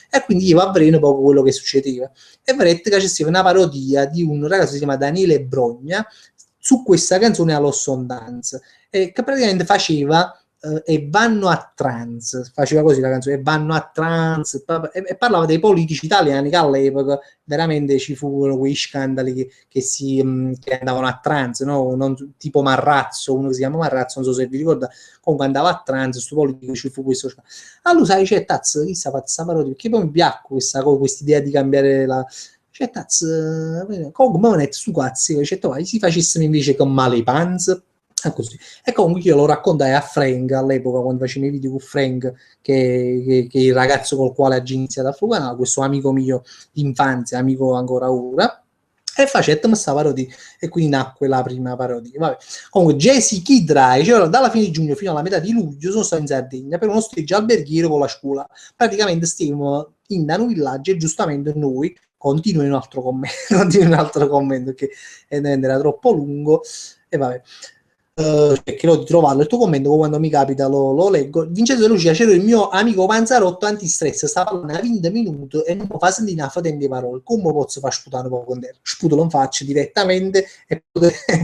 e quindi io a vedere un po' quello che succedeva. E vedete che c'è una parodia di un ragazzo che si chiama Daniele Brogna su questa canzone allo Dance che praticamente faceva e vanno a trans, faceva così la canzone, e vanno a trans, e parlava dei politici italiani che all'epoca veramente ci furono quei scandali che andavano a trans, no? Tipo Marrazzo, uno che si chiama Marrazzo, non so se vi ricorda, comunque andava a trans, questo politico ci fu questo scandalo. Allora sai, c'è tazzo, chi sta facendo parodia, perché poi mi piace questa idea di cambiare la... C'è tazzo, comunque non è su cazzo, c'è si facessero invece con male i pants, così. E comunque io lo raccontai a Frank all'epoca quando facevo i video con Frank, che è il ragazzo col quale ho iniziato a fare, questo amico mio di infanzia, amico ancora ora, e facetto questa parodia, e quindi nacque la prima parodia. Vabbè. Comunque Jesse Kid Rai, cioè, dalla fine di giugno fino alla metà di luglio sono stato in Sardegna per uno stage alberghiero con la scuola. Praticamente stiamo in un villaggio e giustamente noi continui un altro commento che era troppo lungo e vabbè. Cercherò di trovarlo il tuo commento quando mi capita lo leggo. Vincenzo De Lucia, c'era il mio amico Panzarotto antistress, sta parlando a 20 minuti e non fa sentire una fatica di parole. Come posso far sputare un po' con te? Sputo lo faccio direttamente e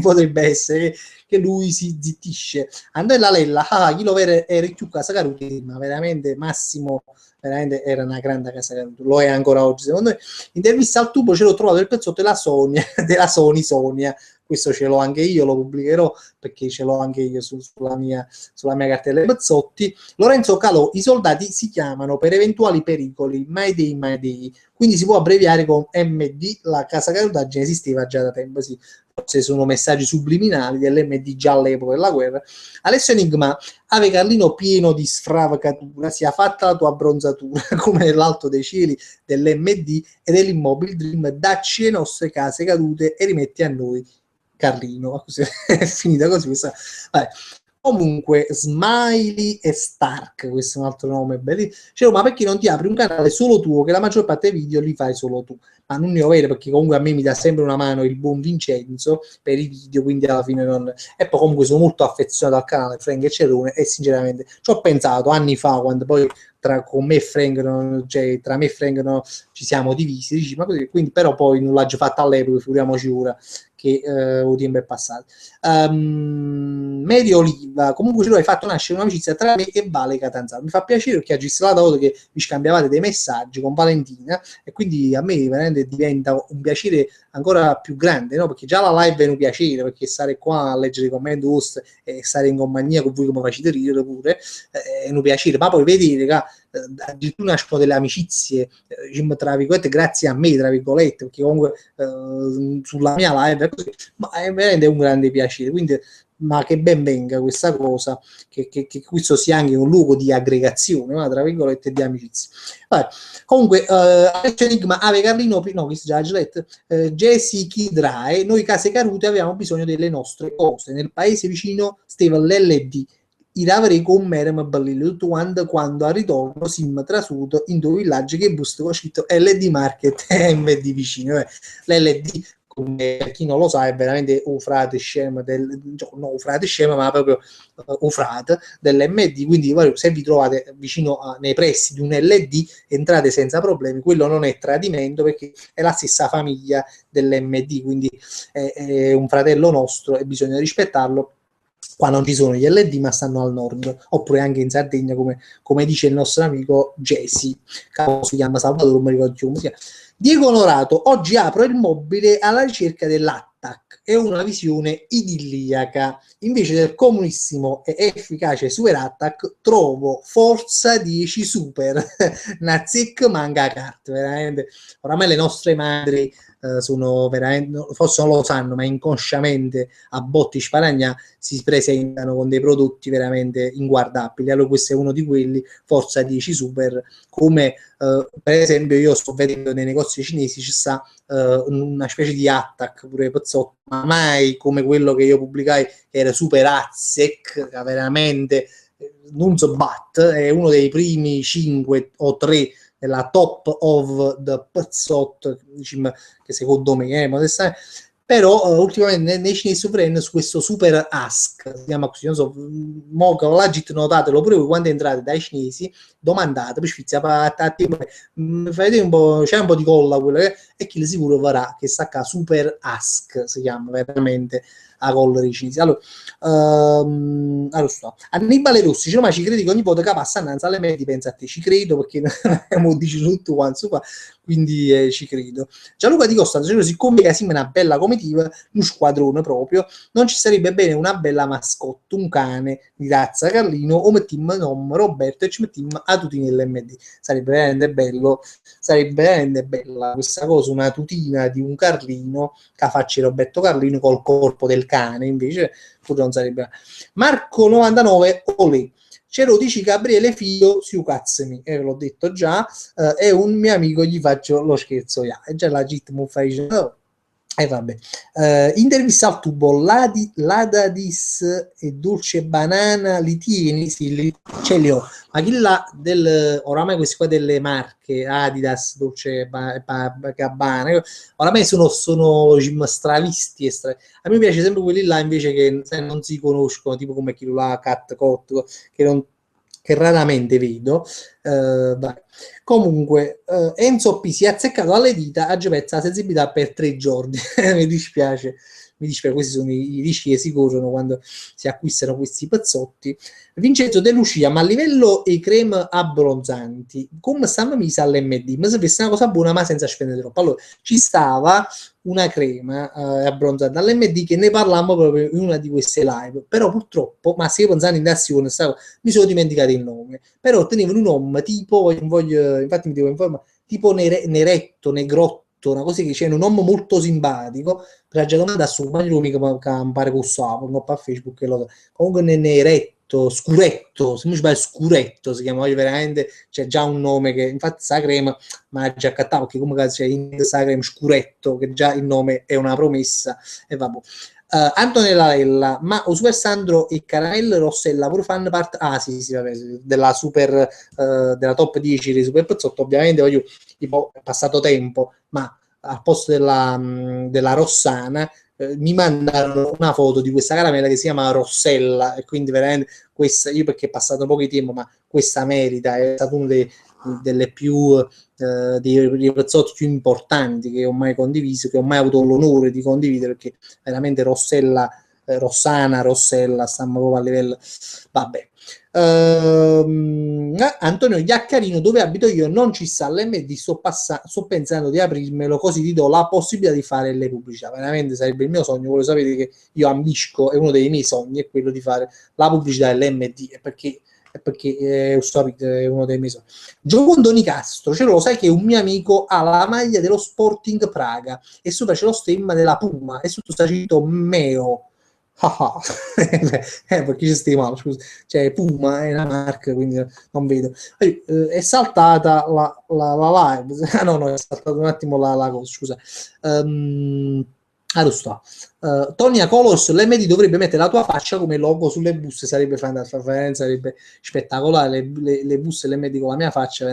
potrebbe essere che lui si zittisce. Andella Lella, chi lo era più casa Caruti, ma veramente Massimo veramente era una grande casa Caruti, lo è ancora oggi secondo me. Intervista al tubo ce l'ho trovato il pezzotto della Sonia, questo ce l'ho anche io, lo pubblicherò perché ce l'ho anche io sulla mia cartella dei pezzotti. Lorenzo Calò, i soldati si chiamano per eventuali pericoli Mayday, quindi si può abbreviare con MD, la casa carutaggine esisteva già da tempo, sì. Forse sono messaggi subliminali dell'MD già all'epoca della guerra. Alessio Enigma, Ave Carlino pieno di sfravacatura, sia fatta la tua abbronzatura come nell'alto dei cieli dell'MD e dell'immobile Dream, dacci le nostre case cadute e rimetti a noi Carlino. È finita così questa. Vabbè. Comunque Smiley e Stark, questo è un altro nome bellissimo. Cioè, ma perché non ti apri un canale solo tuo, che la maggior parte dei video li fai solo tu? Ma non ne ho vero, perché comunque a me mi dà sempre una mano il buon Vincenzo per i video, quindi alla fine non... E poi comunque sono molto affezionato al canale Frank e Cerrone e sinceramente ci ho pensato anni fa, quando poi tra me e Frank ci siamo divisi, dici, ma così, quindi però poi non l'ho già fatto all'epoca, figuriamoci ora che il tempo è passato. Medio Oliva, comunque ce l'hai fatto nascere un'amicizia tra me e Vale Catanzaro. Mi fa piacere perché ha registrato la volta che vi scambiavate dei messaggi con Valentina e quindi a me veramente diventa un piacere ancora più grande, no? Perché già la live è un piacere, perché stare qua a leggere i commenti e stare in compagnia con voi come facete ridere pure è un piacere, ma poi vedere che addirittura nascono delle amicizie, tra virgolette, grazie a me, tra virgolette, perché comunque sulla mia live così, ma è veramente un grande piacere, quindi ma che ben venga questa cosa, che questo sia anche un luogo di aggregazione, ma, tra virgolette, di amicizia. Vabbè. Comunque, Enigma, Ave Carlino, no, questo già letto, Jesse Kidrae, noi case Carute avevamo bisogno delle nostre cose, nel paese vicino stava l'LD, i lavori con Merem Ballillo, tutto quando al ritorno sim trasuto in due villaggi che busto con scritto LD Market e MD vicino. L'LD, come per chi non lo sa, è veramente un frate scema non un frate scema, ma proprio un frate dell'MD, quindi se vi trovate vicino nei pressi di un LD entrate senza problemi, quello non è tradimento perché è la stessa famiglia dell'MD, quindi è un fratello nostro e bisogna rispettarlo. Qua non ci sono gli LD ma stanno al nord, oppure anche in Sardegna come dice il nostro amico Jesse, che si chiama Salvatore, non mi ricordo più come si chiama. Diego Onorato, oggi apro il mobile alla ricerca dell'attack, è una visione idilliaca, invece del comunissimo e efficace Super Attack trovo Forza 10 Super, Nazic manga carte, veramente, oramai le nostre madri sono veramente, forse non lo sanno, ma inconsciamente a botti sparagna si presentano con dei prodotti veramente inguardabili. Allora questo è uno di quelli, Forza 10 Super, come per esempio io sto vedendo nei negozi cinesi ci sta una specie di attack pure pezzotto, ma mai come quello che io pubblicai che era Super Azek, veramente non so bat, è uno dei primi 5 o 3 della top of the pezzotto, diciamo, che secondo me però ultimamente nei cinesi sovrani su questo Super Ask, si chiama così, non so, mo che l'agit notatelo pure voi quando entrate dai cinesi, domandate, poi sfizia fate un po', c'è un po' di colla quello e chi sicuro farà che sta qua Super Ask, si chiama veramente a collera incisi. Allora, Annibale Rossi dice: ma ci credi che ogni volta che passa innanzi alle medie pensa a te? Ci credo, perché abbiamo deciso tutto quanto fa, quindi ci credo. Gianluca Di Costa dice: siccome Casim è una bella comitiva, un squadrone proprio, non ci sarebbe bene una bella mascotte, un cane di razza Carlino, o mettiamo nom Roberto e ci mettiamo a tutti nell'MD. Sarebbe veramente bello, sarebbe veramente bella questa cosa, una tutina di un Carlino che faccia Roberto Carlino col corpo del cane, invece pure non sarebbe. Marco 99 Olè. Ce lo dici Gabriele Fio su cazzemi, ve l'ho detto già, è un mio amico, gli faccio lo scherzo, e già la git mi fa dice, oh. E vabbè, intervista al tubo, l'Adadis e Dolce Banana li tieni? Sì, ce li ho, ma chi là oramai questi qua delle marche Adidas, Dolce Gabbana, oramai sono stravisti a me piace sempre quelli là invece che non si conoscono, tipo come quello là Cat Cotto, che raramente vedo. Comunque Enzo P si è azzeccato alle dita a Gepezza la sensibilità per 3 giorni. Mi dispiace, questi sono i rischi che si corrono quando si acquistano questi pezzotti. Vincenzo De Lucia, ma a livello e creme abbronzanti come stanno mise all'MD? Ma se fosse una cosa buona ma senza spendere troppo. Allora ci stava una crema abbronzante all'MD che ne parlammo proprio in una di queste live, però purtroppo, ma se io pensavo in azione mi sono dimenticato il nome, però tenevano un nome tipo, infatti mi devo informare, tipo neretto, negrotto, una cosa che c'è un nome molto simpatico, per la domanda su Maglio che mi pare che usavo, non a Facebook, comunque neretto, scuretto, se mi sbaglio scuretto si chiama, veramente c'è già un nome che infatti sa crema ma già accattato, perché comunque c'è Instagram scuretto che già il nome è una promessa e vabbè. Antonella Lella, ma o Super Sandro e Caramelle Rossella pure fanno parte sì, vabbè, della super della top 10 dei super pezzotto, ovviamente voglio tipo è passato tempo, ma al posto della Rossana mi mandarono una foto di questa caramella che si chiama Rossella e quindi veramente questa, io perché è passato poco tempo, ma questa merita, è stato uno delle più dei pezzotti più importanti che ho mai condiviso, che ho mai avuto l'onore di condividere, perché veramente Rossana, Rossella, stiamo proprio a livello, vabbè. Antonio Iaccarino, dove abito io non ci sta l'MD, sto pensando di aprirmelo, così ti do la possibilità di fare le pubblicità. Veramente sarebbe il mio sogno. Voi sapete che io ambisco, è uno dei miei sogni è quello di fare la pubblicità dell'MD, perché è uno dei miei sogni. Giocondo Nicastro, ce lo sai che un mio amico ha la maglia dello Sporting Praga e sopra c'è lo stemma della Puma e sotto sta scritto Meo. Perché c'è stimato, scusa, cioè Puma è una marca, quindi non vedo. È saltata la live. No, è saltata un attimo la cosa, scusa. Allora sta. Tonia Colos, l'MD dovrebbe mettere la tua faccia come logo sulle buste, sarebbe fantastico, sarebbe spettacolare. Le buste l'MD con la mia faccia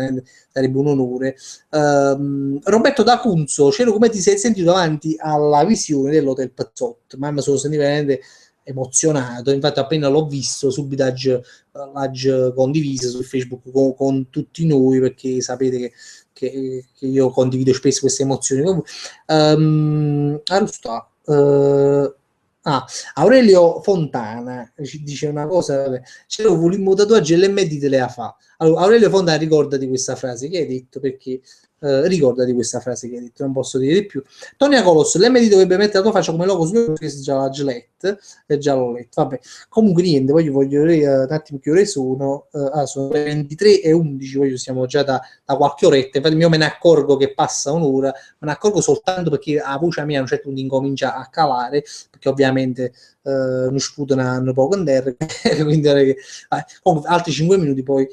sarebbe un onore. Roberto D'Acunzo, Cero, come ti sei sentito davanti alla visione dell'Hotel Pazzotto? Ma mi sono sentito veramente emozionato, infatti appena l'ho visto subito l'ho condiviso su Facebook con tutti noi, perché sapete che io condivido spesso queste emozioni. Aurelio Fontana ci dice una cosa, vabbè. Ce l'ho voluto tatuaggi LMD te le ha fa. Allora, Aurelio Fontana, ricorda di questa frase che hai detto, perché ricorda di questa frase che hai detto, non posso dire di più. Tonia Colos, l'MD dovrebbe mettere la tua faccia come logo sulle che già la Gillette, e già l'ho letto, vabbè. Comunque niente, voglio vedere un attimo che ore sono, sono le 23 e 11, voglio siamo già da qualche oretta, infatti io me ne accorgo che passa un'ora, me ne accorgo soltanto perché la voce mia a un certo punto incomincia a calare, perché ovviamente non sputano poco in terra, quindi comunque, altri 5 minuti poi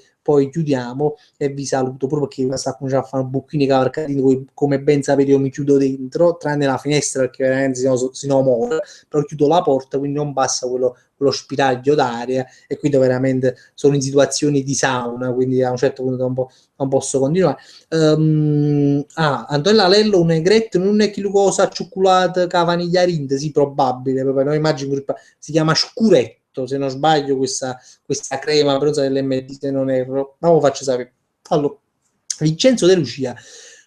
chiudiamo e vi saluto, proprio perché sta cominciando a fare buchini cavalcatini, come ben sapete io mi chiudo dentro, tranne la finestra perché veramente si no muore, però chiudo la porta, quindi non passa quello spiraglio d'aria e quindi veramente sono in situazioni di sauna, quindi a un certo punto non posso continuare. Antonella Lello, un egretto, non è che cosa cioccolato cavaniglia rinde, sì, probabile, proprio, no, immagino si chiama scuretto, se non sbaglio, questa crema bronza dell'MD, se non erro, ma lo faccio sapere. Allora, Vincenzo De Lucia,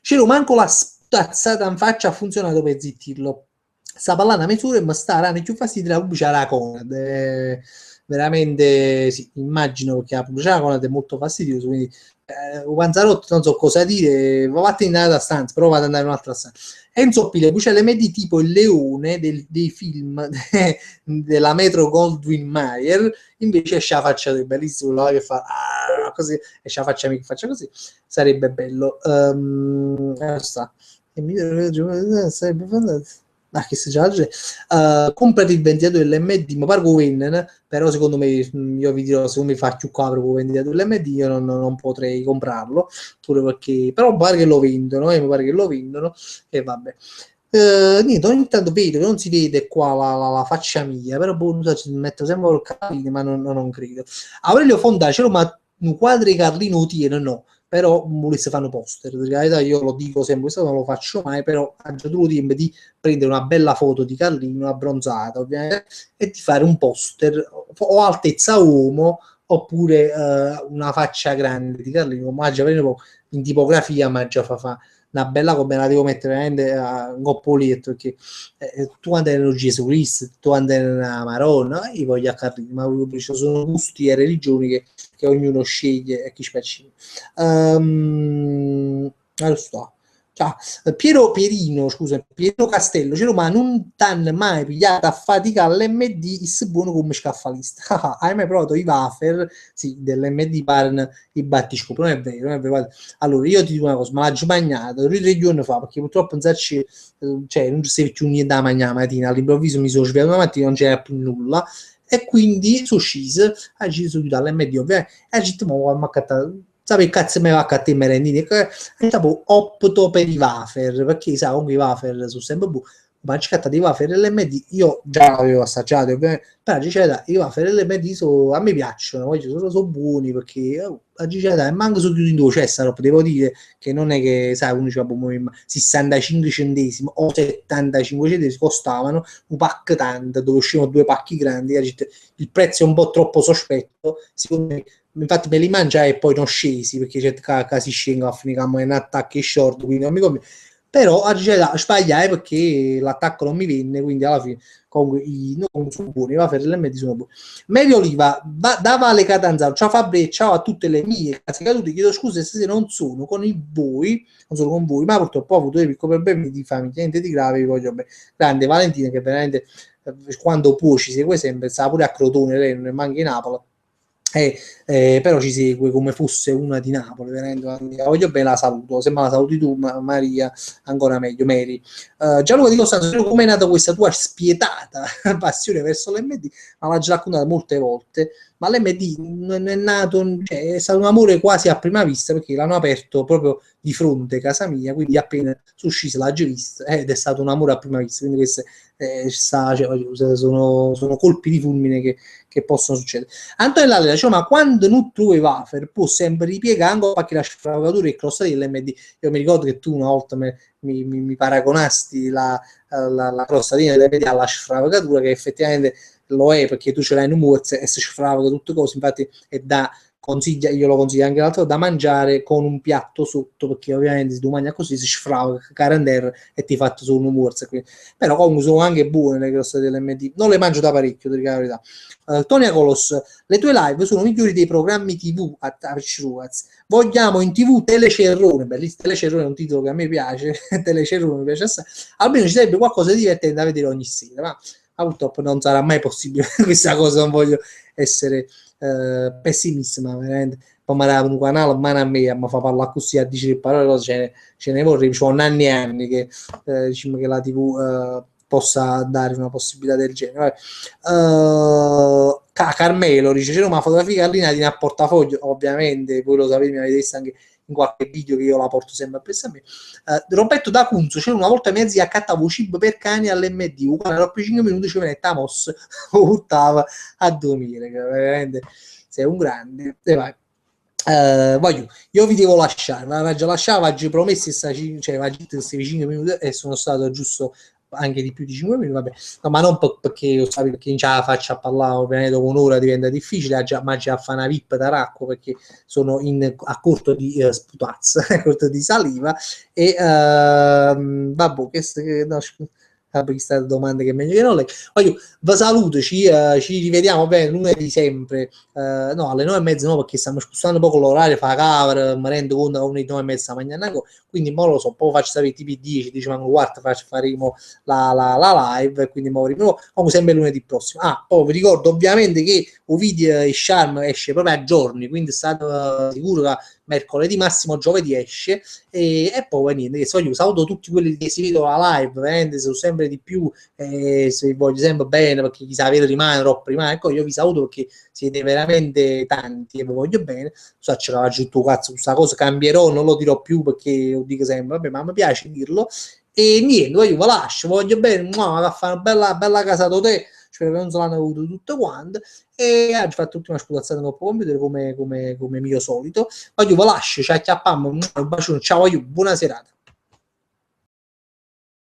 c'ero manco la stazzata in faccia, ha funzionato per zittirlo. sta parlando a mezz'ora e mi sta dando più fastidio la pubblicità della Conad. Veramente sì, immagino, perché la pubblicità della Conad è molto fastidiosa, quindi Panzarotti non so cosa dire, va a in un'altra stanza, però vado ad andare in un'altra stanza. Enzo Pile, poi c'è l'MD tipo il leone dei film della Metro Goldwyn Mayer, invece esce la faccia del bellissimo là che fa così, esce la faccia mia che faccia così, sarebbe bello. Sta. Sarebbe fantastico. Ah, che si già comprati il ventilatore dell'MD, ma parco Winnen, però secondo me io vi dirò, secondo me fa più quadro con il ventilatore dell'MD, io non potrei comprarlo, pure perché, però mi pare che lo vendono, mi pare che lo vendono, e vabbè. Niente, ogni tanto vedo che non si vede qua la faccia mia, però boh, non so, ci metto sempre il capello, ma non credo. Aurelio Fondacelo, ma un quadro Carlino tiene, no, però volesse fare un poster, in realtà io lo dico sempre, questo non lo faccio mai, però ha già avuto tempo di prendere una bella foto di Carlino abbronzata, ovviamente, e di fare un poster o altezza uomo oppure una faccia grande di Carlino, ma già in tipografia, ma già fa una bella, come la devo mettere veramente a un coppoletto, perché tu quando eri Gesù Cristo, tu quando eri una Maronna, io voglio a Carlino, ma ci sono gusti e religioni che ognuno sceglie e chi spacci. Allora sto. Ciao. Piero Pierino, scusa, Piero Castello, cioè, ma non t'hanno mai pigliato a fatica all'MD il buono come scaffalista. Hai mai provato i wafer? Sì, dell'MD parlano i battiscopi, non è vero, non è vero. Guarda. Allora, io ti dico una cosa, ma l'ho bagnato 2 o 3 giorni fa, perché purtroppo pensarci, cioè, non c'è più niente da mangiare la mattina, all'improvviso mi sono svegliato una mattina, non c'era più nulla, e quindi sono sceso, ho deciso di dare l'MD, ovviamente, e ho detto, ma sape che cazzo mi va a te merendini? Dopo opto per i wafer, perché sa, comunque i wafer sono sempre buoni, ma c'è dei wafer LMD, io già l'avevo assaggiato, ovviamente, però i wafer LMD a me piacciono, poi sono buoni, perché a Giceta e manco sono chiusi in due Cessaro, devo dire che non è che, sai, uno c'ha 65 centesimi o 75 centesimi costavano un pack tanto, dove uscivano 2 pacchi grandi, il prezzo è un po' troppo sospetto, secondo me infatti me li mangiai e poi non scesi perché c'è casi scengo a finire in attacchi short, quindi non mi conviene. Però sbagliai perché l'attacco non mi venne, quindi alla fine comunque non sono buoni, va a fare l'MD sono buoni. Medio Oliva da Vale Catanzaro, ciao Fabri, ciao a tutte le mie case cadute, chiedo scusa se non sono con voi, non sono con voi, ma purtroppo ho avuto dei piccoli problemi di famiglia, niente di grave, vi voglio bene. Grande Valentina che veramente quando può ci segue sempre, sta pure a Crotone, lei non è manca in Napoli, però ci segue come fosse una di Napoli, veramente, la voglio bene, la saluto, se me la saluti tu Maria, ancora meglio, Mary. Gianluca Di Costanzo, come è nata questa tua spietata passione verso l'MD? Ma l'ha già raccontata molte volte, ma l'MD non è nato, cioè, è stato un amore quasi a prima vista, perché l'hanno aperto proprio di fronte a casa mia, quindi appena sono scesa l'ha già vista, ed è stato un amore a prima vista, quindi queste sono colpi di fulmine che possono succedere. Antonella Lalera, cioè, ma quando non trovi wafer può sempre ripiegare anche perché la sfravatura e crostata dell'MD. Io mi ricordo che tu una volta mi paragonasti la crostatina dell'MD alla sfravatura, che effettivamente lo è, perché tu ce l'hai in un muzzo e si sfravaga tutte cose, infatti è da io lo consiglio anche l'altro da mangiare con un piatto sotto, perché ovviamente se tu mangi così si sfrava carandere e ti fatto solo un morso, però comunque sono anche buone le crostate dell'MD, non le mangio da parecchio, di verità. Tonia Colos, le tue live sono migliori dei programmi TV a Ragazzi. Vogliamo in TV Telecerrone, bellissimo, Telecerrone è un titolo che a me piace, Telecerrone mi piace assai, almeno ci sarebbe qualcosa di divertente da vedere ogni sera, ma purtroppo non sarà mai possibile questa cosa, non voglio essere pessimista, ma veramente poi mi dava un canale mano a me, mi fa parlare così a dire parole cose, ce ne vorrei, ci sono anni e anni che diciamo che la TV possa dare una possibilità del genere. Carmelo dice c'era una fotografia allineata a portafoglio, ovviamente voi lo sapete, mi avete visto anche in qualche video che io la porto sempre appresso a me. Roberto da Cunzo, c'era una volta mia zia accattavo cibo per cani all'MD, quando dopo 5 minuti ci venne Tamos buttava a dormire, che veramente sei un grande e vai. Voglio, io vi devo lasciare, ma già lasciava, oggi promessi, cioè, 5 minuti e sono stato giusto anche di più di 5 minuti, vabbè. No, ma non perché io sapevo perché già la faccia a parlare, ovviamente dopo un'ora diventa difficile, ma già fa una VIP da racco perché sono a corto di sputazzo, a corto di saliva e vabbè, no, questa domanda che è meglio che non lei. Voglio, vi saluto, ci rivediamo bene lunedì sempre, no, alle 9:30 no, perché stiamo spostando un po' con l'orario, fa cover, mi rendo conto che alle 9:30 mangiare, quindi mo lo so, poi faccio sapere tipo 10 manco quarto, faremo la live, quindi mo comunque sempre lunedì prossimo. Poi vi ricordo ovviamente che un video e Charm esce proprio a giorni, quindi state sicuro che mercoledì massimo giovedì esce, e poi niente, che so, io saluto tutti quelli che si vedono la live, veramente sono sempre di più, se vi voglio sempre bene, perché chi sa vedo rimane troppo rimane, ecco, io vi saluto perché siete veramente tanti e vi voglio bene. So, ce l'ho aggiunto cazzo questa cosa, cambierò, non lo dirò più perché lo dico sempre, vabbè, ma mi piace dirlo. E niente, io vi lascio, voglio bene, va a fare una bella casa da te, spero che non se l'hanno avuto tutto quanto, e oggi ho fatto l'ultima sputazzata con il computer come mio solito. Voglio vi lascio, ci acchiappiamo, un bacione, ciao, buona serata.